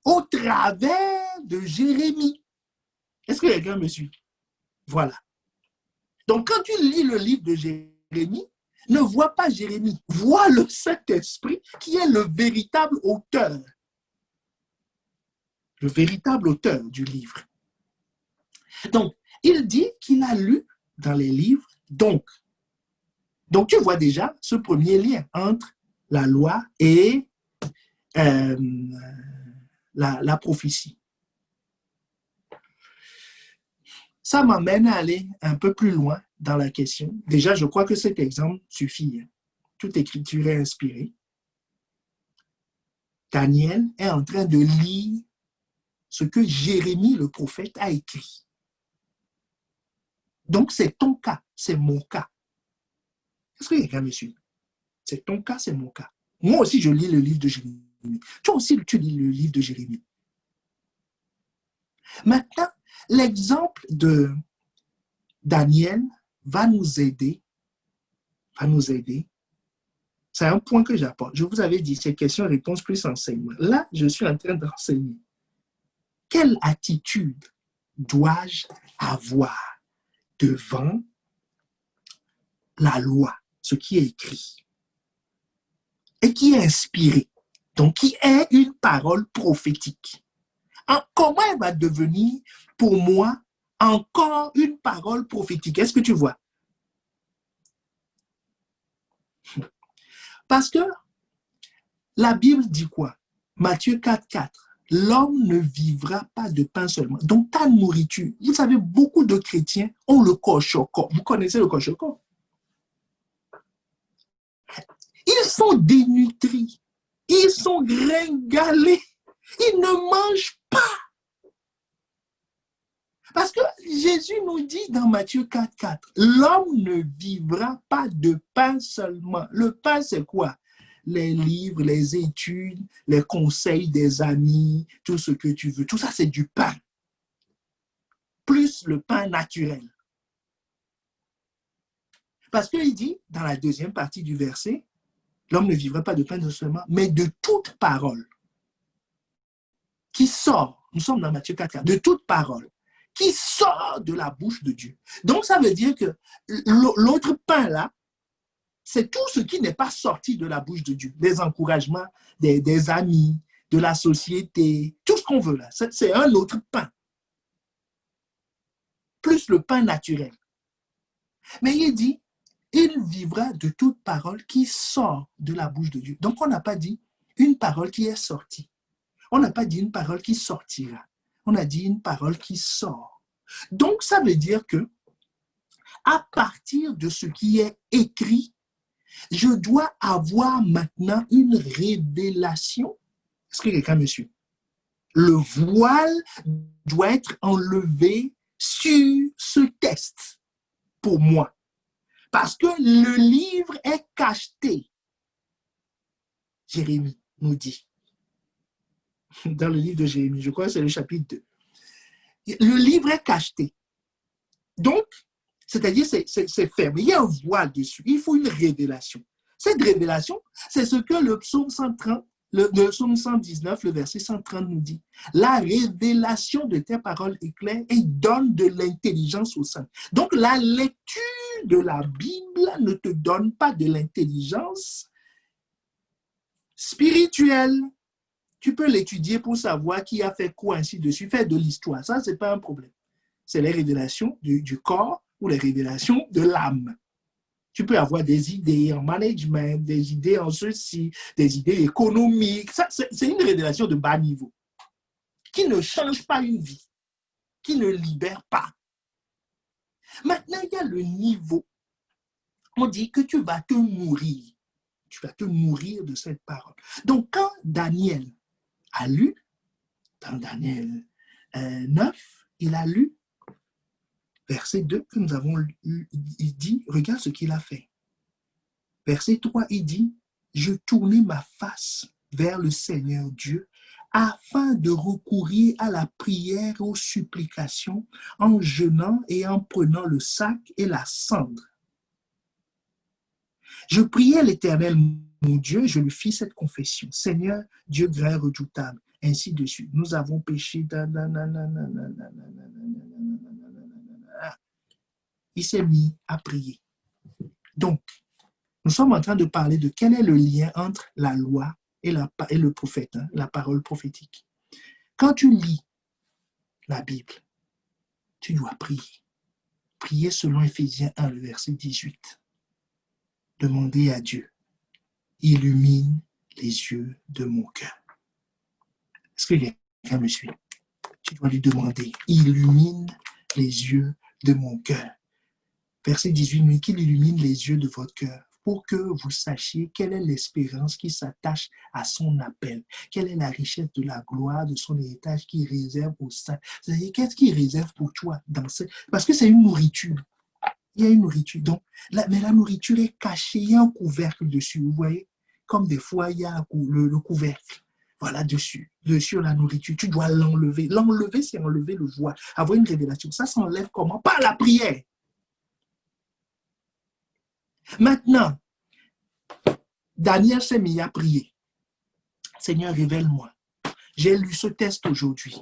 au travers de Jérémie. Est-ce que quelqu'un me suit? Voilà. Donc, quand tu lis le livre de Jérémie, ne vois pas Jérémie, vois le Saint-Esprit qui est le véritable auteur. Le véritable auteur du livre. Donc, il dit qu'il a lu dans les livres, donc tu vois déjà ce premier lien entre la loi et la prophétie. Ça m'amène à aller un peu plus loin dans la question. Déjà, je crois que cet exemple suffit. Toute écriture est inspirée. Daniel est en train de lire ce que Jérémie, le prophète, a écrit. Donc, c'est ton cas, c'est mon cas. Est-ce que quelqu'un me suit? C'est ton cas, c'est mon cas. Moi aussi, je lis le livre de Jérémie. Toi aussi, tu lis le livre de Jérémie. Maintenant, l'exemple de Daniel va nous aider. C'est un point que j'apporte. Je vous avais dit, c'est question-réponse plus enseignement. Là, je suis en train d'enseigner. Quelle attitude dois-je avoir devant la loi, ce qui est écrit et qui est inspiré, donc qui est une parole prophétique? Comment elle va devenir pour moi encore une parole prophétique? Est-ce que tu vois? Parce que la Bible dit quoi? Matthieu 4,4. L'homme ne vivra pas de pain seulement. Donc, ta nourriture, vous savez, beaucoup de chrétiens ont le cochoco. Vous connaissez le cochoco? Ils sont dénutris. Ils sont gringalés. Ils ne mangent pas. Parce que Jésus nous dit dans Matthieu 4,4, l'homme ne vivra pas de pain seulement. Le pain, c'est quoi? Les livres, les études, les conseils des amis, tout ce que tu veux. Tout ça, c'est du pain. Plus le pain naturel. Parce qu'il dit, dans la deuxième partie du verset, l'homme ne vivra pas de pain seulement, mais de toute parole qui sort. Nous sommes dans Matthieu 4, de toute parole qui sort de la bouche de Dieu. Donc, ça veut dire que l'autre pain là, c'est tout ce qui n'est pas sorti de la bouche de Dieu. Des encouragements, des amis, de la société, tout ce qu'on veut là. C'est un autre pain. Plus le pain naturel. Mais il dit, il vivra de toute parole qui sort de la bouche de Dieu. Donc, on n'a pas dit une parole qui est sortie. On n'a pas dit une parole qui sortira. On a dit une parole qui sort. Donc, ça veut dire que à partir de ce qui est écrit, je dois avoir maintenant une révélation. Est-ce que quelqu'un me suit? Le voile doit être enlevé sur ce texte pour moi. Parce que le livre est cacheté. Jérémie nous dit. Dans le livre de Jérémie, je crois que c'est le chapitre 2. Le livre est cacheté. Donc, c'est-à-dire c'est fermé. Il y a un voile dessus. Il faut une révélation. Cette révélation, c'est ce que le psaume 130, le psaume 119, le verset 130 nous dit. La révélation de tes paroles éclaire et donne de l'intelligence au sein. Donc, la lecture de la Bible ne te donne pas de l'intelligence spirituelle. Tu peux l'étudier pour savoir qui a fait quoi, ainsi de suite, faire de l'histoire. Ça, ce n'est pas un problème. C'est les révélations du corps ou les révélations de l'âme. Tu peux avoir des idées en management, des idées en ceci, des idées économiques. Ça, c'est une révélation de bas niveau qui ne change pas une vie, qui ne libère pas. Maintenant, il y a le niveau. On dit que tu vas te nourrir. Tu vas te nourrir de cette parole. Donc, quand Daniel a lu, dans Daniel 9, il a lu verset 2 que nous avons lu, il dit, regarde ce qu'il a fait. Verset 3, il dit, je tournai ma face vers le Seigneur Dieu afin de recourir à la prière et aux supplications en jeûnant et en prenant le sac et la cendre. Je priai l'Éternel, mon Dieu, et je lui fis cette confession. Seigneur, Dieu grand et redoutable, ainsi de suite. Nous avons péché. Il s'est mis à prier. Donc, nous sommes en train de parler de quel est le lien entre la loi et le prophète, la parole prophétique. Quand tu lis la Bible, tu dois prier. Prier selon Éphésiens 1, le verset 18. Demander à Dieu, illumine les yeux de mon cœur. Est-ce que quelqu'un me suit? Tu dois lui demander, illumine les yeux de mon cœur. Verset 18, mais qu'il illumine les yeux de votre cœur pour que vous sachiez quelle est l'espérance qui s'attache à son appel, quelle est la richesse de la gloire de son héritage qui réserve au sein. C'est-à-dire, qu'est-ce qu'il réserve pour toi parce que c'est une nourriture. Il y a une nourriture. Donc, mais la nourriture est cachée, il y a un couvercle dessus, vous voyez? Comme des fois, il y a le couvercle. Voilà, dessus la nourriture. Tu dois l'enlever. L'enlever, c'est enlever le voile. Avoir une révélation. Ça s'enlève comment? Par la prière. Maintenant, Daniel s'est mis à prier. Seigneur, révèle-moi. J'ai lu ce texte aujourd'hui.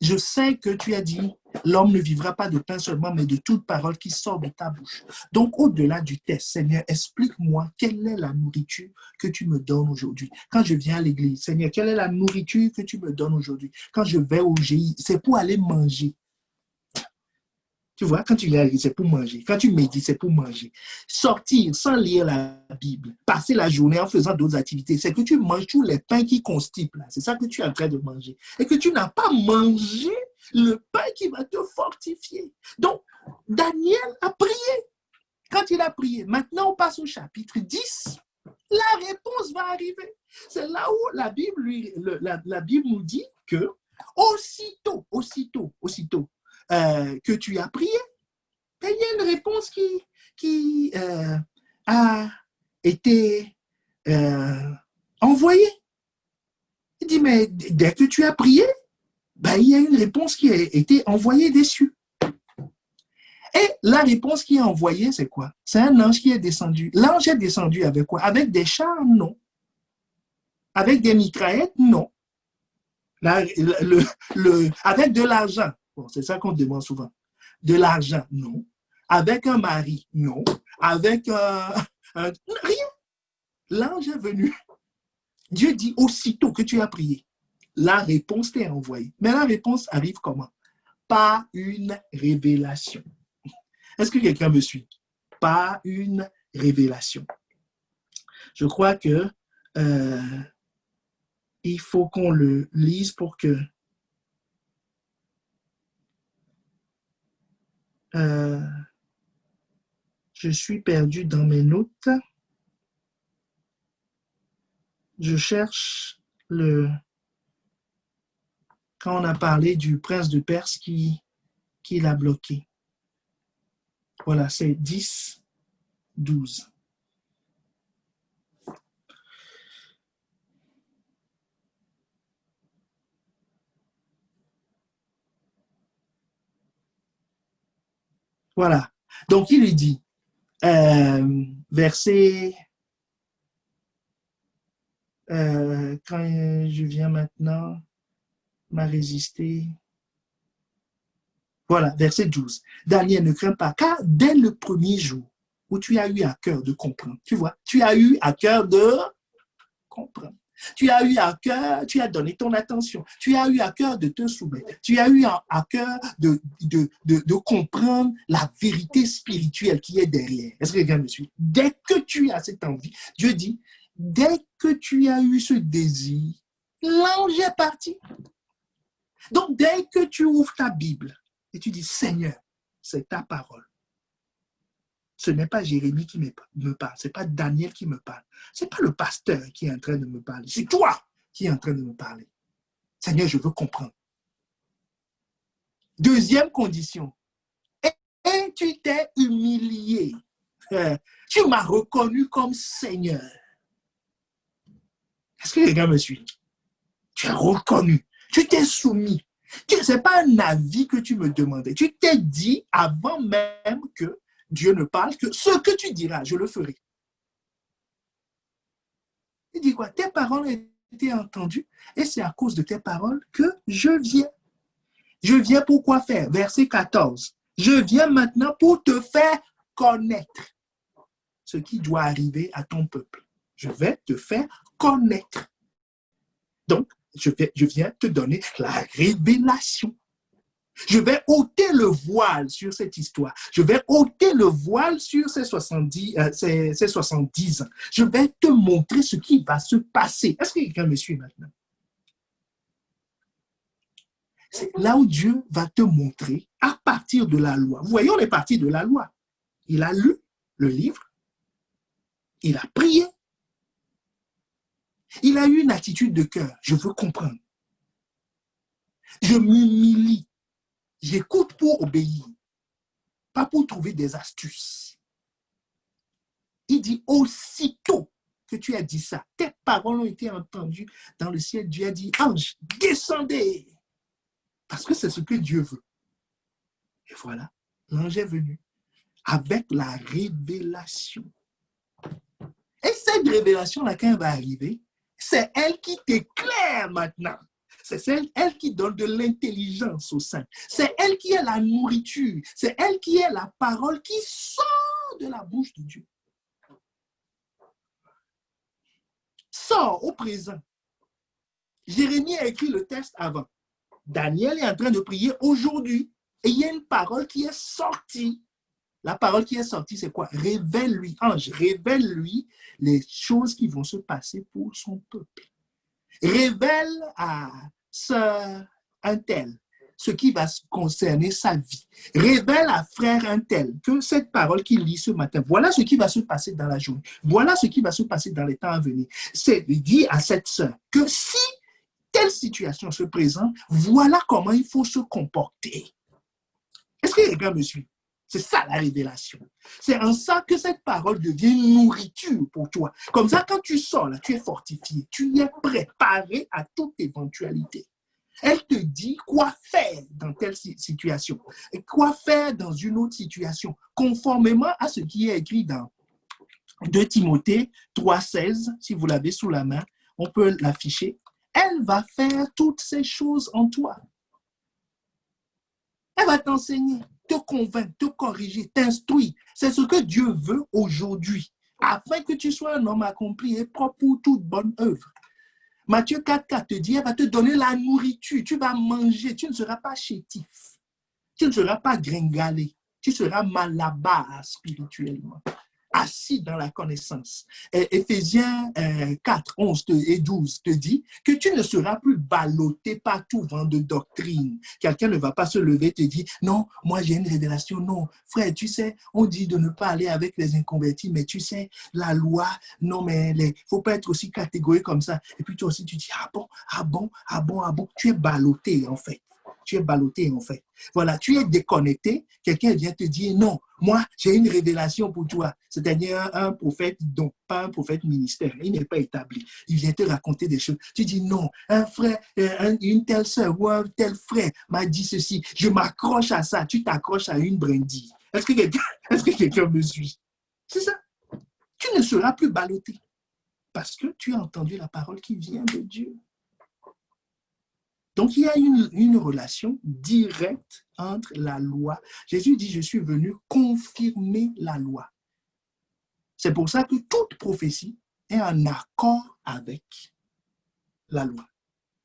Je sais que tu as dit, l'homme ne vivra pas de pain seulement, mais de toute parole qui sort de ta bouche. Donc, au-delà du texte, Seigneur, explique-moi quelle est la nourriture que tu me donnes aujourd'hui. Quand je viens à l'église, Seigneur, quelle est la nourriture que tu me donnes aujourd'hui? Quand je vais au GI, c'est pour aller manger. Tu vois, quand tu viens à l'église, c'est pour manger. Quand tu médites, c'est pour manger. Sortir sans lire la Bible, passer la journée en faisant d'autres activités, c'est que tu manges tous les pains qui constipent. C'est ça que tu es en train de manger. Et que tu n'as pas mangé le pain qui va te fortifier. Donc, Daniel a prié. Quand il a prié, maintenant on passe au chapitre 10. La réponse va arriver. C'est là où la Bible, la Bible nous dit que aussitôt, que tu as prié, il y a une réponse qui a été envoyée. Il dit, mais dès que tu as prié, il y a une réponse qui a été envoyée dessus. Et la réponse qui est envoyée, c'est quoi? C'est un ange qui est descendu. L'ange est descendu avec quoi? Avec des chars? Non. Avec des mitraillettes? Non. Avec de l'argent? Bon, c'est ça qu'on demande souvent. De l'argent? Non. Avec un mari? Non. Avec rien. L'ange est venu. Dieu dit aussitôt que tu as prié, la réponse t'est envoyée. Mais la réponse arrive comment? Par une révélation. Est-ce que quelqu'un me suit? Par une révélation. Je crois que il faut qu'on le lise pour que je suis perdu dans mes notes. Je cherche quand on a parlé du prince de Perse qui l'a bloqué. Voilà, c'est 10, 12. Voilà. Donc, il lui dit, verset, quand je viens maintenant, m'a résisté. Voilà, verset 12. Daniel, ne crains pas, car dès le premier jour où tu as eu à cœur de comprendre, tu vois, tu as eu à cœur de comprendre. Tu as eu à cœur, tu as donné ton attention, tu as eu à cœur de te soumettre, tu as eu à cœur de comprendre la vérité spirituelle qui est derrière. Est-ce que quelqu'un me suit? Dès que tu as cette envie, Dieu dit, dès que tu as eu ce désir, l'ange est parti. Donc, dès que tu ouvres ta Bible et tu dis, Seigneur, c'est ta parole. Ce n'est pas Jérémie qui me parle, ce n'est pas Daniel qui me parle, ce n'est pas le pasteur qui est en train de me parler, c'est toi qui es en train de me parler. Seigneur, je veux comprendre. Deuxième condition, et tu t'es humilié. Tu m'as reconnu comme Seigneur. Est-ce que quelqu'un me suit? Tu as reconnu, tu t'es soumis. Ce n'est pas un avis que tu me demandais. Tu t'es dit avant même que Dieu ne parle que ce que tu diras, je le ferai. Il dit quoi? Tes paroles ont été entendues et c'est à cause de tes paroles que je viens. Je viens pour quoi faire? Verset 14. Je viens maintenant pour te faire connaître ce qui doit arriver à ton peuple. Je vais te faire connaître. Donc, je viens te donner la révélation. Je vais ôter le voile sur cette histoire. Je vais ôter le voile sur ces 70 ans. Je vais te montrer ce qui va se passer. Est-ce que quelqu'un me suit maintenant? C'est là où Dieu va te montrer à partir de la loi. Vous voyez, on est parti de la loi. Il a lu le livre. Il a prié. Il a eu une attitude de cœur. Je veux comprendre. Je m'humilie. J'écoute pour obéir, pas pour trouver des astuces. Il dit, aussitôt que tu as dit ça, tes paroles ont été entendues dans le ciel. Dieu a dit, ange, descendez. Parce que c'est ce que Dieu veut. Et voilà, l'ange est venu avec la révélation. Et cette révélation-là, quand elle va arriver, c'est elle qui t'éclaire maintenant. C'est elle qui donne de l'intelligence au sein. C'est elle qui est la nourriture. C'est elle qui est la parole qui sort de la bouche de Dieu. Sort au présent. Jérémie a écrit le texte avant. Daniel est en train de prier aujourd'hui. Et il y a une parole qui est sortie. La parole qui est sortie, c'est quoi? Révèle-lui, ange, révèle-lui les choses qui vont se passer pour son peuple. Révèle à un tel ce qui va concerner sa vie. Révèle à frère un tel que cette parole qu'il lit ce matin, voilà ce qui va se passer dans la journée. Voilà ce qui va se passer dans les temps à venir. C'est dit à cette sœur que si telle situation se présente, voilà comment il faut se comporter. Est-ce que quelqu'un me suit? C'est ça la révélation. C'est en ça que cette parole devient nourriture pour toi. Comme ça, quand tu sors là, tu es fortifié, tu es préparé à toute éventualité. Elle te dit quoi faire dans telle situation et quoi faire dans une autre situation, conformément à ce qui est écrit dans 2 Timothée 3,16, si vous l'avez sous la main, on peut l'afficher. Elle va faire toutes ces choses en toi. Elle va t'enseigner, te convaincre, te corriger, t'instruire. C'est ce que Dieu veut aujourd'hui, afin que tu sois un homme accompli et propre pour toute bonne œuvre. Matthieu 4,4 te dit, elle va te donner la nourriture, tu vas manger, tu ne seras pas chétif, tu ne seras pas gringalé, tu seras malabar spirituellement, assis dans la connaissance. Éphésiens 4, 11 et 12 te dit que tu ne seras plus ballotté par tout vent de doctrine. Quelqu'un ne va pas se lever et te dire, non, moi j'ai une révélation. Non, frère, tu sais, on dit de ne pas aller avec les inconvertis, mais tu sais, la loi, non, mais il ne faut pas être aussi catégorique comme ça. Et puis toi aussi, tu dis, ah bon, ah bon, ah bon, ah bon. Tu es ballotté en fait. Tu es ballotté en fait. Voilà, tu es déconnecté, quelqu'un vient te dire non, moi j'ai une révélation pour toi, c'est-à-dire un prophète, donc pas un prophète ministère, il n'est pas établi, il vient te raconter des choses, tu dis non, un frère, une telle soeur ou un tel frère m'a dit ceci, je m'accroche à ça, tu t'accroches à une brindille. Est-ce que quelqu'un me suit? C'est ça, tu ne seras plus ballotté parce que tu as entendu la parole qui vient de Dieu. Donc, il y a une relation directe entre la loi. Jésus dit, je suis venu confirmer la loi. C'est pour ça que toute prophétie est en accord avec la loi.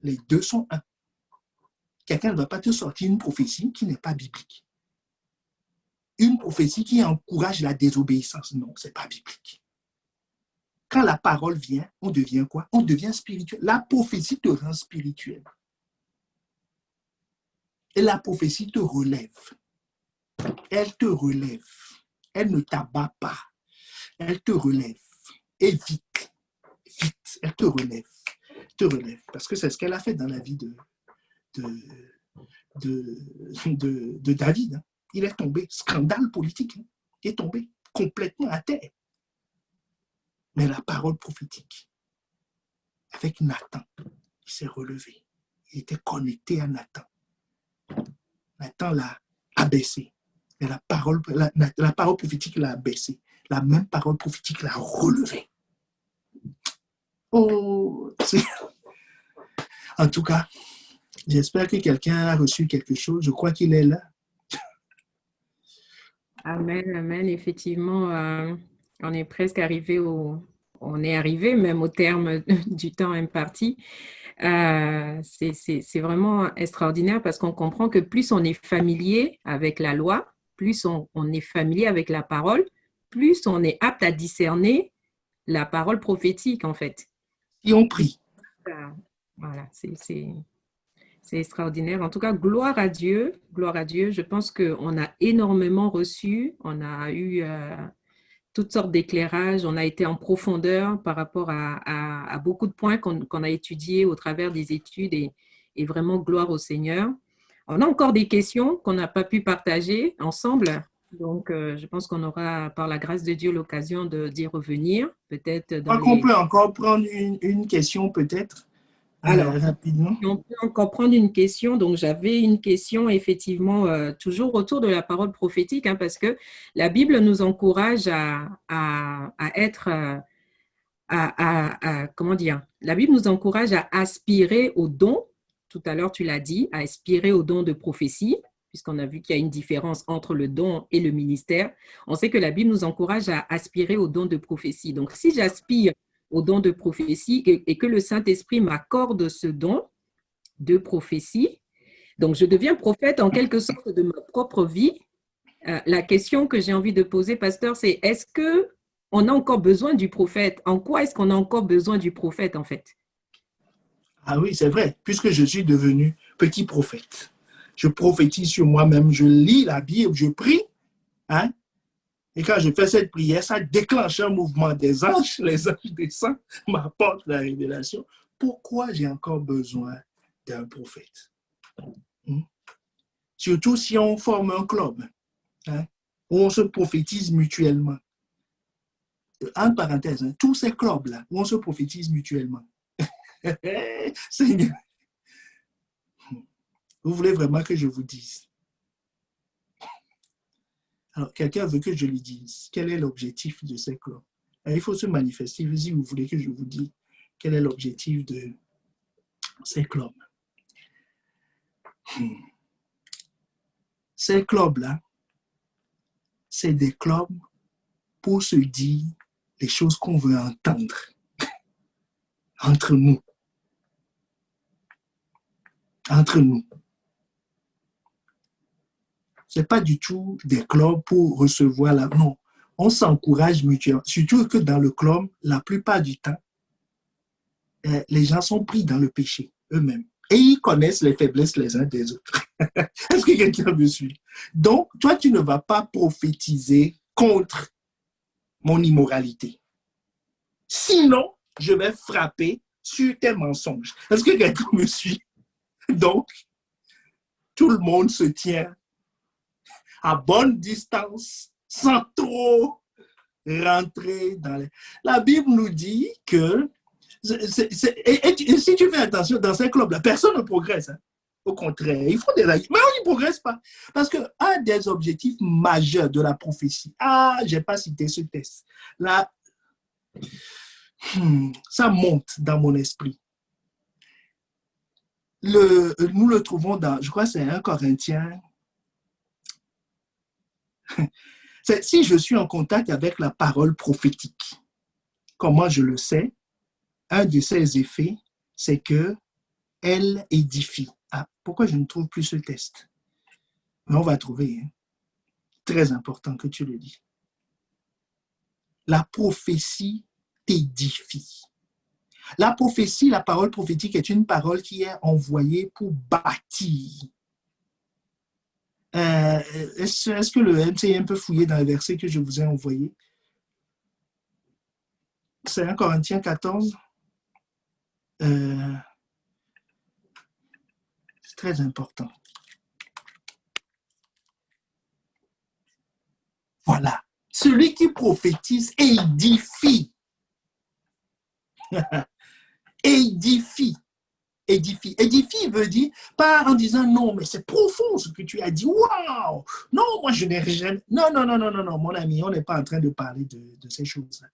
Les deux sont un. Quelqu'un ne va pas te sortir une prophétie qui n'est pas biblique. Une prophétie qui encourage la désobéissance. Non, ce n'est pas biblique. Quand la parole vient, on devient quoi? On devient spirituel. La prophétie te rend spirituel. Et la prophétie te relève. Elle te relève. Elle ne t'abat pas. Elle te relève. Et vite. Vite. Elle te relève. Te relève. Parce que c'est ce qu'elle a fait dans la vie de David. Il est tombé. Scandale politique. Il est tombé complètement à terre. Mais la parole prophétique, avec Nathan, il s'est relevé. Il était connecté à Nathan. Nathan l'a abaissé. Et la parole prophétique l'a abaissé. La même parole prophétique l'a relevé. Oh, en tout cas, j'espère que quelqu'un a reçu quelque chose. Je crois qu'il est là. Amen, amen. Effectivement, on est presque arrivé on est arrivé même au terme du temps imparti. C'est vraiment extraordinaire parce qu'on comprend que plus on est familier avec la loi, plus on est familier avec la parole, plus on est apte à discerner la parole prophétique, en fait. Et on prie. Voilà, c'est extraordinaire. En tout cas, gloire à Dieu. Gloire à Dieu. Je pense qu'on a énormément reçu. On a eu toutes sortes d'éclairages. On a été en profondeur par rapport à beaucoup de points qu'on a étudiés au travers des études et vraiment gloire au Seigneur. On a encore des questions qu'on n'a pas pu partager ensemble. Donc, je pense qu'on aura, par la grâce de Dieu, l'occasion d'y revenir, peut-être Je dans crois qu'on les... peut encore prendre une question peut-être Alors, rapidement. on peut encore prendre une question. Donc, j'avais une question effectivement toujours autour de la parole prophétique, hein, parce que la Bible nous encourage à être, comment dire, la Bible nous encourage à aspirer au don. Tout à l'heure, tu l'as dit, à aspirer au don de prophétie, puisqu'on a vu qu'il y a une différence entre le don et le ministère. On sait que la Bible nous encourage à aspirer au don de prophétie. Donc, si j'aspire au don de prophétie et que le Saint-Esprit m'accorde ce don de prophétie, donc je deviens prophète en quelque sorte de ma propre vie. La question que j'ai envie de poser, pasteur, c'est est-ce qu'on a encore besoin du prophète? En quoi est-ce qu'on a encore besoin du prophète, en fait? Ah oui, c'est vrai, puisque je suis devenu petit prophète. Je prophétise sur moi-même, je lis la Bible, je prie, hein, et quand je fais cette prière, ça déclenche un mouvement des anges, les anges descendent, m'apportent la révélation. Pourquoi j'ai encore besoin d'un prophète? Surtout si on forme un club, hein, où on se prophétise mutuellement. En parenthèse, hein, tous ces clubs-là, où on se prophétise mutuellement. Seigneur, Vous voulez vraiment que je vous dise? Alors, quelqu'un veut que je lui dise quel est l'objectif de ces clubs. Il faut se manifester si vous voulez que je vous dise quel est l'objectif de ces clubs. Ces clubs-là, c'est des clubs pour se dire les choses qu'on veut entendre entre nous. Entre nous. Ce n'est pas du tout des clubs pour recevoir la... Non, on s'encourage mutuellement. Surtout que dans le club, la plupart du temps, les gens sont pris dans le péché eux-mêmes. Et ils connaissent les faiblesses les uns des autres. Est-ce que quelqu'un me suit? Donc, toi, tu ne vas pas prophétiser contre mon immoralité. Sinon, je vais frapper sur tes mensonges. Est-ce que quelqu'un me suit? Donc, tout le monde se tient à bonne distance, sans trop rentrer dans les... La Bible nous dit que et si tu fais attention, dans ces clubs-là, personne ne progresse. Hein. Au contraire, il faut des laïcs. Mais ils ne progressent pas. Parce qu'un des objectifs majeurs de la prophétie, je n'ai pas cité ce texte, là, ça monte dans mon esprit. Nous le trouvons dans, je crois que c'est 1 Corinthiens. Si je suis en contact avec la parole prophétique, comment je le sais? Un de ses effets, c'est qu'elle édifie. Pourquoi je ne trouve plus ce texte? Mais on va trouver. Hein. Très important que tu le dis. La prophétie t'édifie. La prophétie, la parole prophétique est une parole qui est envoyée pour bâtir. Est-ce que le MCM peut fouiller dans les versets que je vous ai envoyés? C'est 1 Corinthiens 14. C'est très important. Voilà. Celui qui prophétise édifie. Édifie. Édifie. Édifie veut dire, pas en disant non, mais c'est profond ce que tu as dit. Waouh! Non, moi je n'ai jamais. Non, non, non, non, non, non, mon ami, on n'est pas en train de parler de ces choses-là.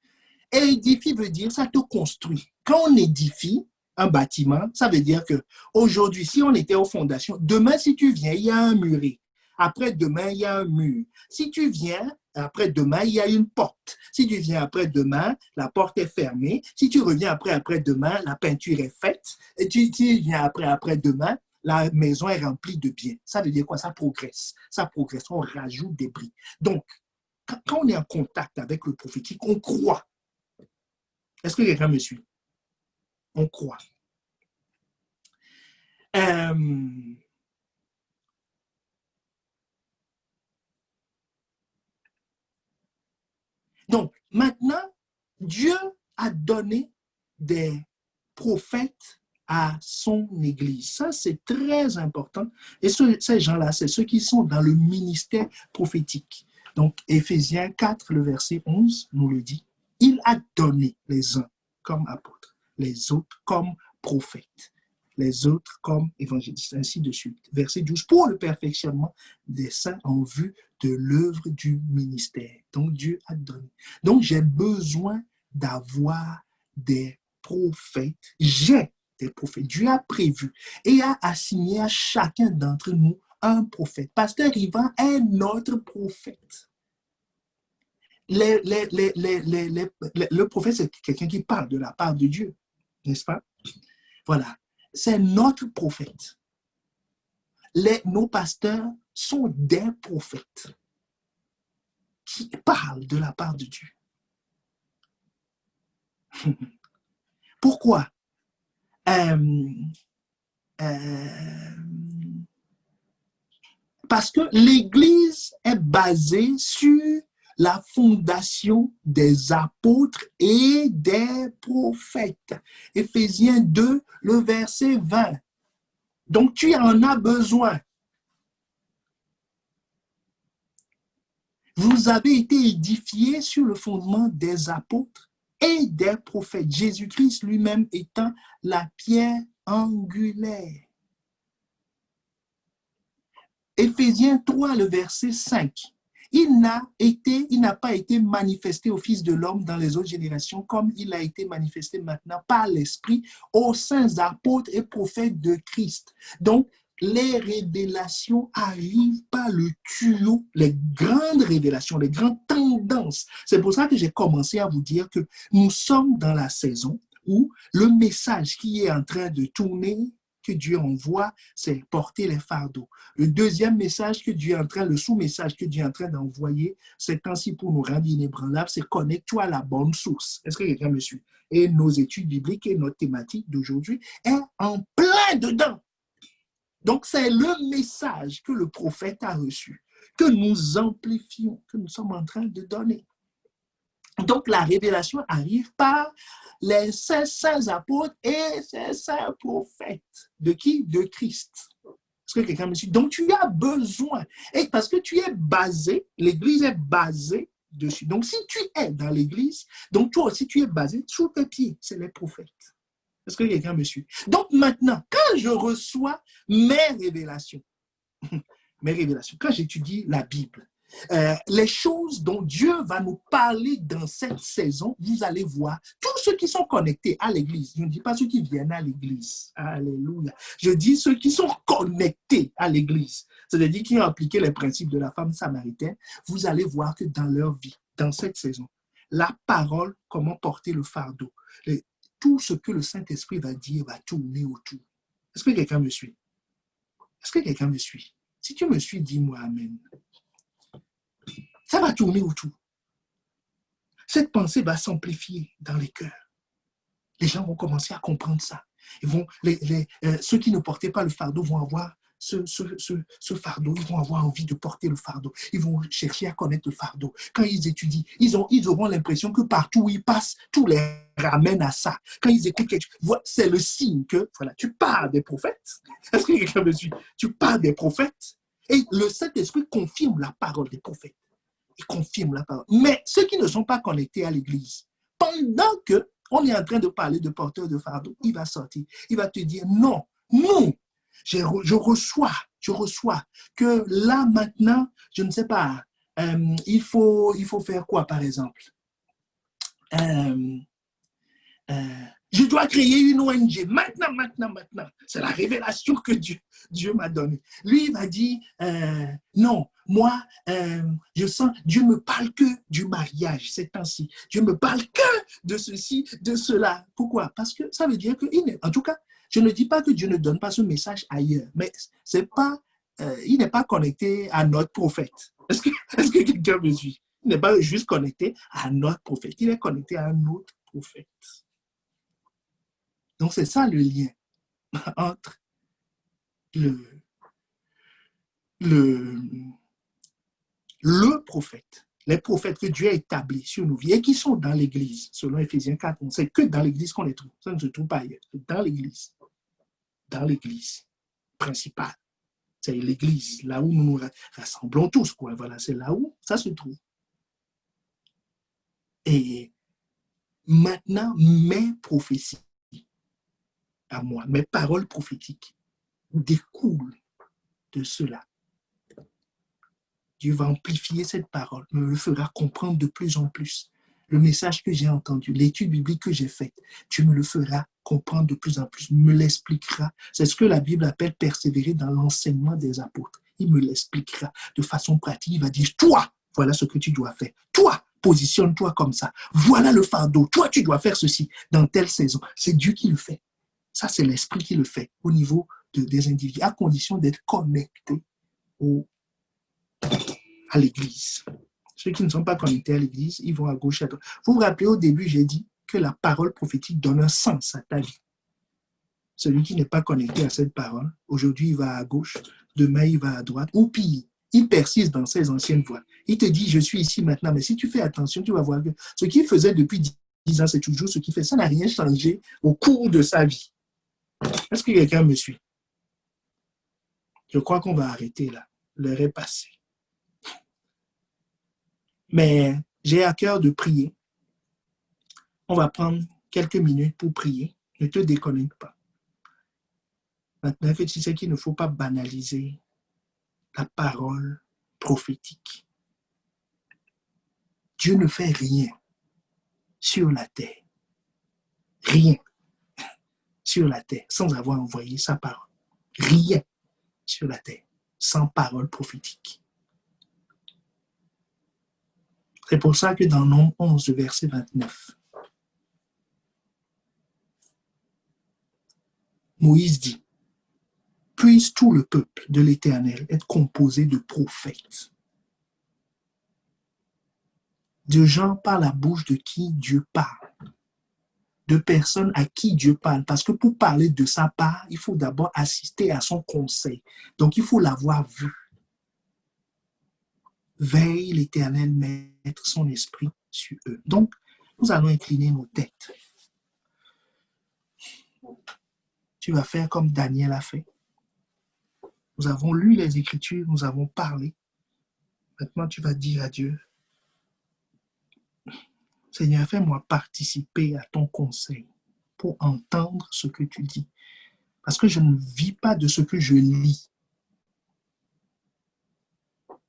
Édifie veut dire, ça te construit. Quand on édifie un bâtiment, ça veut dire que aujourd'hui, si on était aux fondations, demain, si tu viens, il y a un muret. Après-demain, il y a un mur. Si tu viens, après-demain, il y a une porte. Si tu viens après-demain, la porte est fermée. Si tu reviens après-demain, la peinture est faite. Et tu viens après-demain, la maison est remplie de biens. Ça veut dire quoi? Ça progresse. Ça progresse. On rajoute des briques. Donc, quand on est en contact avec le prophétique, on croit. Est-ce que quelqu'un me suit? On croit. Donc, maintenant, Dieu a donné des prophètes à son Église. Ça, c'est très important. Et ces gens-là, c'est ceux qui sont dans le ministère prophétique. Donc, Éphésiens 4, le verset 11, nous le dit. Il a donné les uns comme apôtres, les autres comme prophètes, les autres comme évangélistes, ainsi de suite. Verset 12, pour le perfectionnement des saints en vue de l'œuvre du ministère. Donc, Dieu a donné. Donc, j'ai besoin d'avoir des prophètes. J'ai des prophètes. Dieu a prévu et a assigné à chacun d'entre nous un prophète. Pasteur Ivan est notre prophète. Le prophète, c'est quelqu'un qui parle de la part de Dieu, n'est-ce pas? Voilà, c'est notre prophète. Nos pasteurs sont des prophètes qui parlent de la part de Dieu. Pourquoi? Parce que l'Église est basée sur la fondation des apôtres et des prophètes. Éphésiens 2, le verset 20. Donc, tu en as besoin. Vous avez été édifiés sur le fondement des apôtres et des prophètes. Jésus-Christ lui-même étant la pierre angulaire. Éphésiens 3, le verset 5. Il n'a pas été manifesté au Fils de l'homme dans les autres générations comme il a été manifesté maintenant par l'Esprit aux saints apôtres et prophètes de Christ. Donc, les révélations arrivent par le tuyau, les grandes révélations, les grandes tendances. C'est pour ça que j'ai commencé à vous dire que nous sommes dans la saison où le message qui est en train de tourner, que Dieu envoie, c'est porter les fardeaux. Le deuxième message que Dieu est en train, le sous-message que Dieu est en train d'envoyer, c'est ainsi pour nous rendre inébranlables, c'est connecte-toi à la bonne source. Est-ce que quelqu'un me suit? Et nos études bibliques et notre thématique d'aujourd'hui est en plein dedans. Donc, c'est le message que le prophète a reçu, que nous amplifions, que nous sommes en train de donner. Donc, la révélation arrive par les saints apôtres et ces saints prophètes. De qui? De Christ. Est-ce que quelqu'un me suit? Donc, tu as besoin. Et parce que tu es basé, l'Église est basée dessus. Donc, si tu es dans l'Église, donc toi aussi, tu es basé sous tes pieds. C'est les prophètes. Est-ce que quelqu'un me suit? Donc, maintenant, quand je reçois mes révélations, quand j'étudie la Bible, les choses dont Dieu va nous parler dans cette saison, vous allez voir, tous ceux qui sont connectés à l'Église, je ne dis pas ceux qui viennent à l'Église, alléluia, je dis ceux qui sont connectés à l'Église, c'est-à-dire qui ont appliqué les principes de la femme samaritaine, vous allez voir que dans leur vie, dans cette saison, la parole, comment porter le fardeau, tout ce que le Saint-Esprit va dire va tourner autour. Est-ce que quelqu'un me suit? Est-ce que quelqu'un me suit? Si tu me suis, dis-moi Amen. Ça va tourner autour. Cette pensée va s'amplifier dans les cœurs. Les gens vont commencer à comprendre ça. Ceux qui ne portaient pas le fardeau vont avoir ce fardeau. Ils vont avoir envie de porter le fardeau. Ils vont chercher à connaître le fardeau. Quand ils étudient, ils auront l'impression que partout où ils passent, tout les ramène à ça. Quand ils écoutent quelque chose, c'est le signe que voilà, tu parles des prophètes. Est-ce que quelqu'un me suit? Tu parles des prophètes et le Saint-Esprit confirme la parole des prophètes. Il confirme la parole. Mais ceux qui ne sont pas connectés à l'Église, pendant qu'on est en train de parler de porteur de fardeau, il va sortir. Il va te dire non, je reçois que là maintenant, je ne sais pas, il faut faire quoi par exemple? Je dois créer une ONG maintenant. C'est la révélation que Dieu m'a donnée. Lui, il m'a dit, non, moi, je sens, Dieu me parle que du mariage ces temps-ci. Dieu me parle que de ceci, de cela. Pourquoi? Parce que ça veut dire que, en tout cas, je ne dis pas que Dieu ne donne pas ce message ailleurs, mais c'est pas, il n'est pas connecté à notre prophète. Est-ce que quelqu'un me suit? Il n'est pas juste connecté à notre prophète, il est connecté à un autre prophète. Donc, c'est ça le lien entre le prophète, les prophètes que Dieu a établis sur nos vies et qui sont dans l'Église. Selon Éphésiens 4, on sait que dans l'Église qu'on les trouve. Ça ne se trouve pas ailleurs. C'est dans l'Église principale. C'est l'Église, là où nous nous rassemblons tous. Quoi. Voilà, c'est là où ça se trouve. Et maintenant, mes prophéties à moi, mes paroles prophétiques découlent de cela. Dieu va amplifier cette parole, me le fera comprendre de plus en plus. Le message que j'ai entendu, l'étude biblique que j'ai faite, Dieu me le fera comprendre de plus en plus, me l'expliquera. C'est ce que la Bible appelle persévérer dans l'enseignement des apôtres. Il me l'expliquera de façon pratique. Il va dire, toi, voilà ce que tu dois faire. Toi, positionne-toi comme ça. Voilà le fardeau. Toi, tu dois faire ceci dans telle saison. C'est Dieu qui le fait. Ça, c'est l'Esprit qui le fait au niveau des individus, à condition d'être connectés à l'Église. Ceux qui ne sont pas connectés à l'Église, ils vont à gauche, à droite. Vous vous rappelez, au début, j'ai dit que la parole prophétique donne un sens à ta vie. Celui qui n'est pas connecté à cette parole, aujourd'hui, il va à gauche, demain, il va à droite, ou pire, il persiste dans ses anciennes voies. Il te dit, je suis ici maintenant, mais si tu fais attention, tu vas voir que ce qu'il faisait depuis 10 ans, c'est toujours ce qu'il fait. Ça n'a rien changé au cours de sa vie. Est-ce que quelqu'un me suit? Je crois qu'on va arrêter là. L'heure est passée. Mais j'ai à cœur de prier. On va prendre quelques minutes pour prier. Ne te déconnecte pas. Maintenant, tu sais qu'il ne faut pas banaliser la parole prophétique. Dieu ne fait rien sur la terre, rien sur la terre sans avoir envoyé sa parole. Rien sur la terre sans parole prophétique. C'est pour ça que dans Nombre 11, verset 29, Moïse dit, « Puisse tout le peuple de l'Éternel être composé de prophètes, de gens par la bouche de qui Dieu parle, de personnes à qui Dieu parle. » Parce que pour parler de sa part, il faut d'abord assister à son conseil. Donc, il faut l'avoir vu. Veille l'Éternel mettre son esprit sur eux. Donc, nous allons incliner nos têtes. Tu vas faire comme Daniel a fait. Nous avons lu les Écritures, nous avons parlé. Maintenant, tu vas dire à Dieu, Seigneur, fais-moi participer à ton conseil pour entendre ce que tu dis. Parce que je ne vis pas de ce que je lis.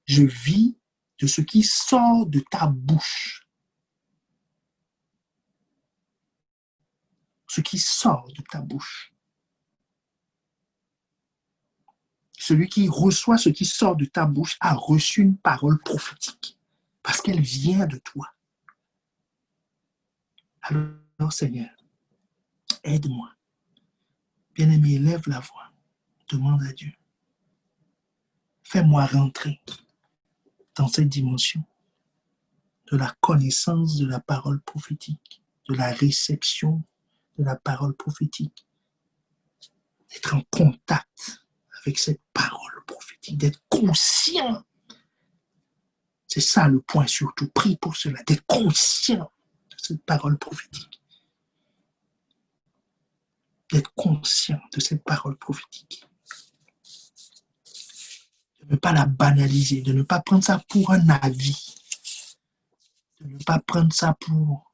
Je vis de ce qui sort de ta bouche. Ce qui sort de ta bouche. Celui qui reçoit ce qui sort de ta bouche a reçu une parole prophétique. Parce qu'elle vient de toi. Alors, Seigneur, aide-moi. Bien-aimé, lève la voix. Demande à Dieu. Fais-moi rentrer dans cette dimension de la connaissance de la parole prophétique, de la réception de la parole prophétique, d'être en contact avec cette parole prophétique, d'être conscient. C'est ça le point surtout. Prie pour cela, d'être conscient de cette parole prophétique. D'être conscient de cette parole prophétique. De ne pas la banaliser, de ne pas prendre ça pour un avis, de ne pas prendre ça pour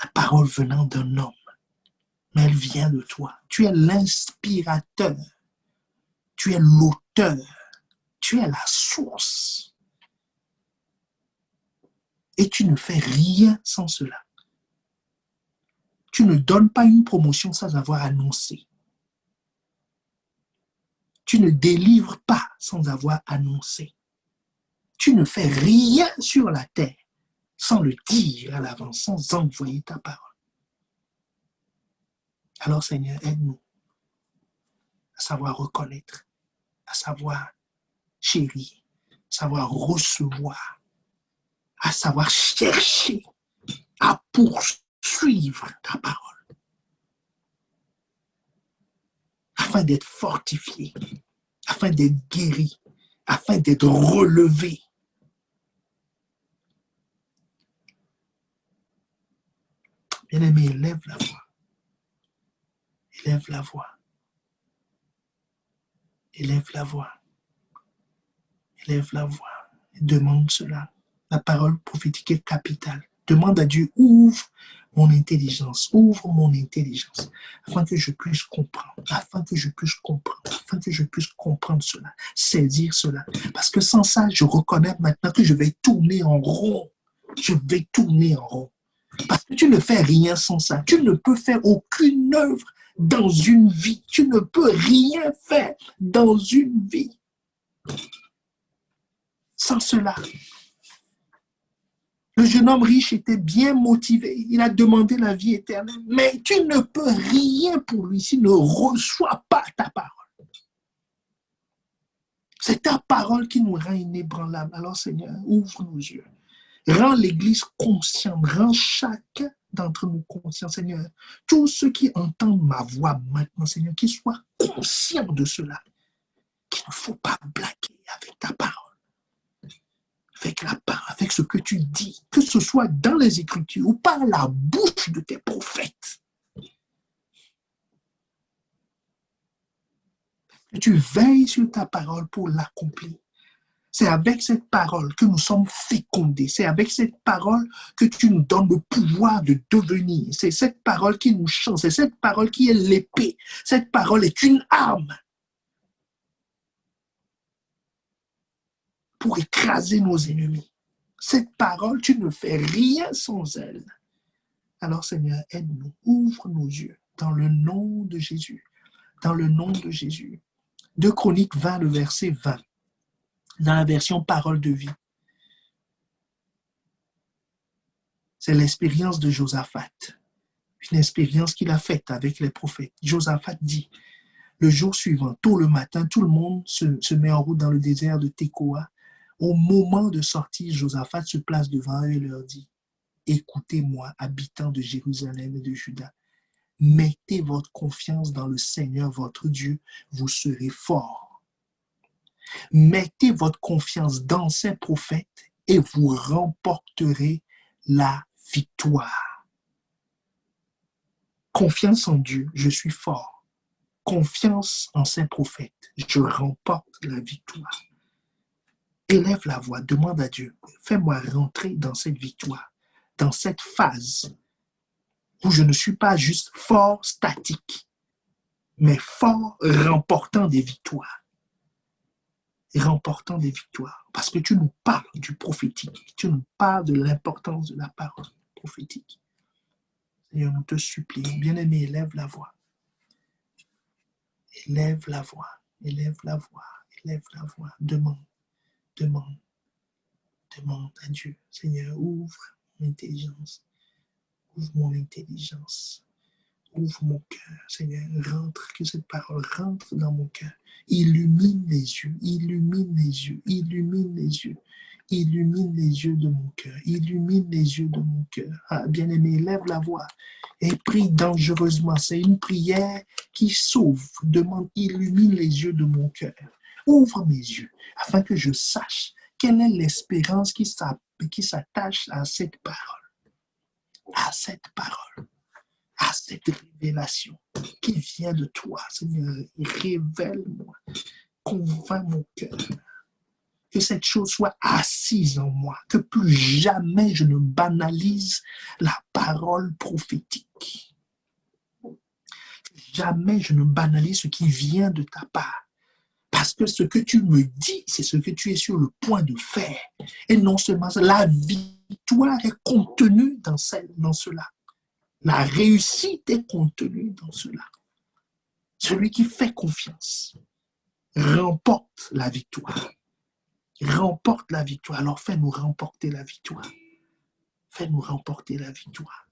la parole venant d'un homme, mais elle vient de toi. Tu es l'inspirateur, tu es l'auteur, tu es la source. Et tu ne fais rien sans cela. Tu ne donnes pas une promotion sans avoir annoncé. Tu ne délivres pas sans avoir annoncé. Tu ne fais rien sur la terre sans le dire à l'avance, sans envoyer ta parole. Alors Seigneur, aide-nous à savoir reconnaître, à savoir chérir, à savoir recevoir, à savoir chercher, à poursuivre ta parole, afin d'être fortifié, afin d'être guéri, afin d'être relevé. Bien-aimé, élève la voix. Élève la voix. Élève la voix. Élève la voix. Demande cela. La parole prophétique est capitale. Demande à Dieu, ouvre mon intelligence, afin que je puisse comprendre, afin que je puisse comprendre cela, saisir cela. Parce que sans ça, je reconnais maintenant que je vais tourner en rond. Parce que tu ne fais rien sans ça. Tu ne peux faire aucune œuvre dans une vie. Tu ne peux rien faire dans une vie sans cela. Le jeune homme riche était bien motivé. Il a demandé la vie éternelle. Mais tu ne peux rien pour lui s'il ne reçoit pas ta parole. C'est ta parole qui nous rend inébranlables. Alors Seigneur, ouvre nos yeux. Rends l'Église consciente. Rends chacun d'entre nous conscient, Seigneur. Tous ceux qui entendent ma voix maintenant, Seigneur, qu'ils soient conscients de cela. Qu'il ne faut pas blaguer avec ta parole. Avec ce que tu dis, que ce soit dans les Écritures ou par la bouche de tes prophètes. Que tu veilles sur ta parole pour l'accomplir. C'est avec cette parole que nous sommes fécondés. C'est avec cette parole que tu nous donnes le pouvoir de devenir. C'est cette parole qui nous change. C'est cette parole qui est l'épée. Cette parole est une arme. pour écraser nos ennemis. Cette parole, tu ne fais rien sans elle. Alors Seigneur, aide-nous, ouvre nos yeux dans le nom de Jésus. Dans le nom de Jésus. 2 Chroniques 20, le verset 20, dans la version Parole de vie. C'est l'expérience de Josaphat, une expérience qu'il a faite avec les prophètes. Josaphat dit, le jour suivant, tôt le matin, tout le monde se met en route dans le désert de Tekoa. Au moment de sortir, Josaphat se place devant eux et leur dit, écoutez-moi, habitants de Jérusalem et de Juda. Mettez votre confiance dans le Seigneur, votre Dieu, vous serez forts. Mettez votre confiance dans ses prophètes et vous remporterez la victoire. Confiance en Dieu, je suis fort. Confiance en ses prophètes, je remporte la victoire. Élève la voix, demande à Dieu, fais-moi rentrer dans cette victoire, dans cette phase où je ne suis pas juste fort statique, mais fort remportant des victoires. Remportant des victoires. Parce que tu nous parles du prophétique. Tu nous parles de l'importance de la parole prophétique. Seigneur, nous te supplions. Bien-aimé, élève la voix. Élève la voix. Élève la voix. Élève la voix. Demande. Demande. Demande à Dieu. Seigneur, ouvre mon intelligence. Ouvre mon intelligence. Ouvre mon cœur, Seigneur, rentre, que cette parole rentre dans mon cœur. Illumine les yeux, illumine les yeux, illumine les yeux, illumine les yeux de mon cœur, illumine les yeux de mon cœur. Ah, bien-aimé, lève la voix et prie dangereusement. C'est une prière qui sauve. Demande, illumine les yeux de mon cœur. Ouvre mes yeux afin que je sache quelle est l'espérance qui s'attache à cette parole. À cette parole. À cette révélation qui vient de toi, Seigneur, révèle-moi, convainc mon cœur, que cette chose soit assise en moi, que plus jamais je ne banalise la parole prophétique. Jamais je ne banalise ce qui vient de ta part, parce que ce que tu me dis, c'est ce que tu es sur le point de faire, et non seulement ça, la victoire est contenue dans cela. La réussite est contenue dans cela. Celui qui fait confiance remporte la victoire. Remporte la victoire. Alors fais-nous remporter la victoire. Fais-nous remporter la victoire.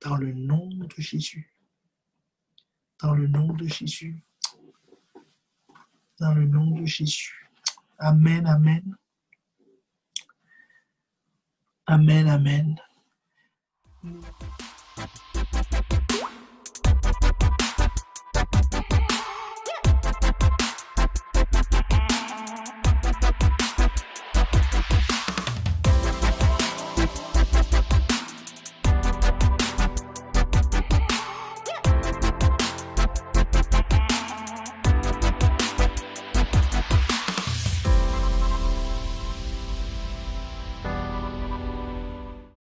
Dans le nom de Jésus. Dans le nom de Jésus. Dans le nom de Jésus. Amen, amen. Amen, amen.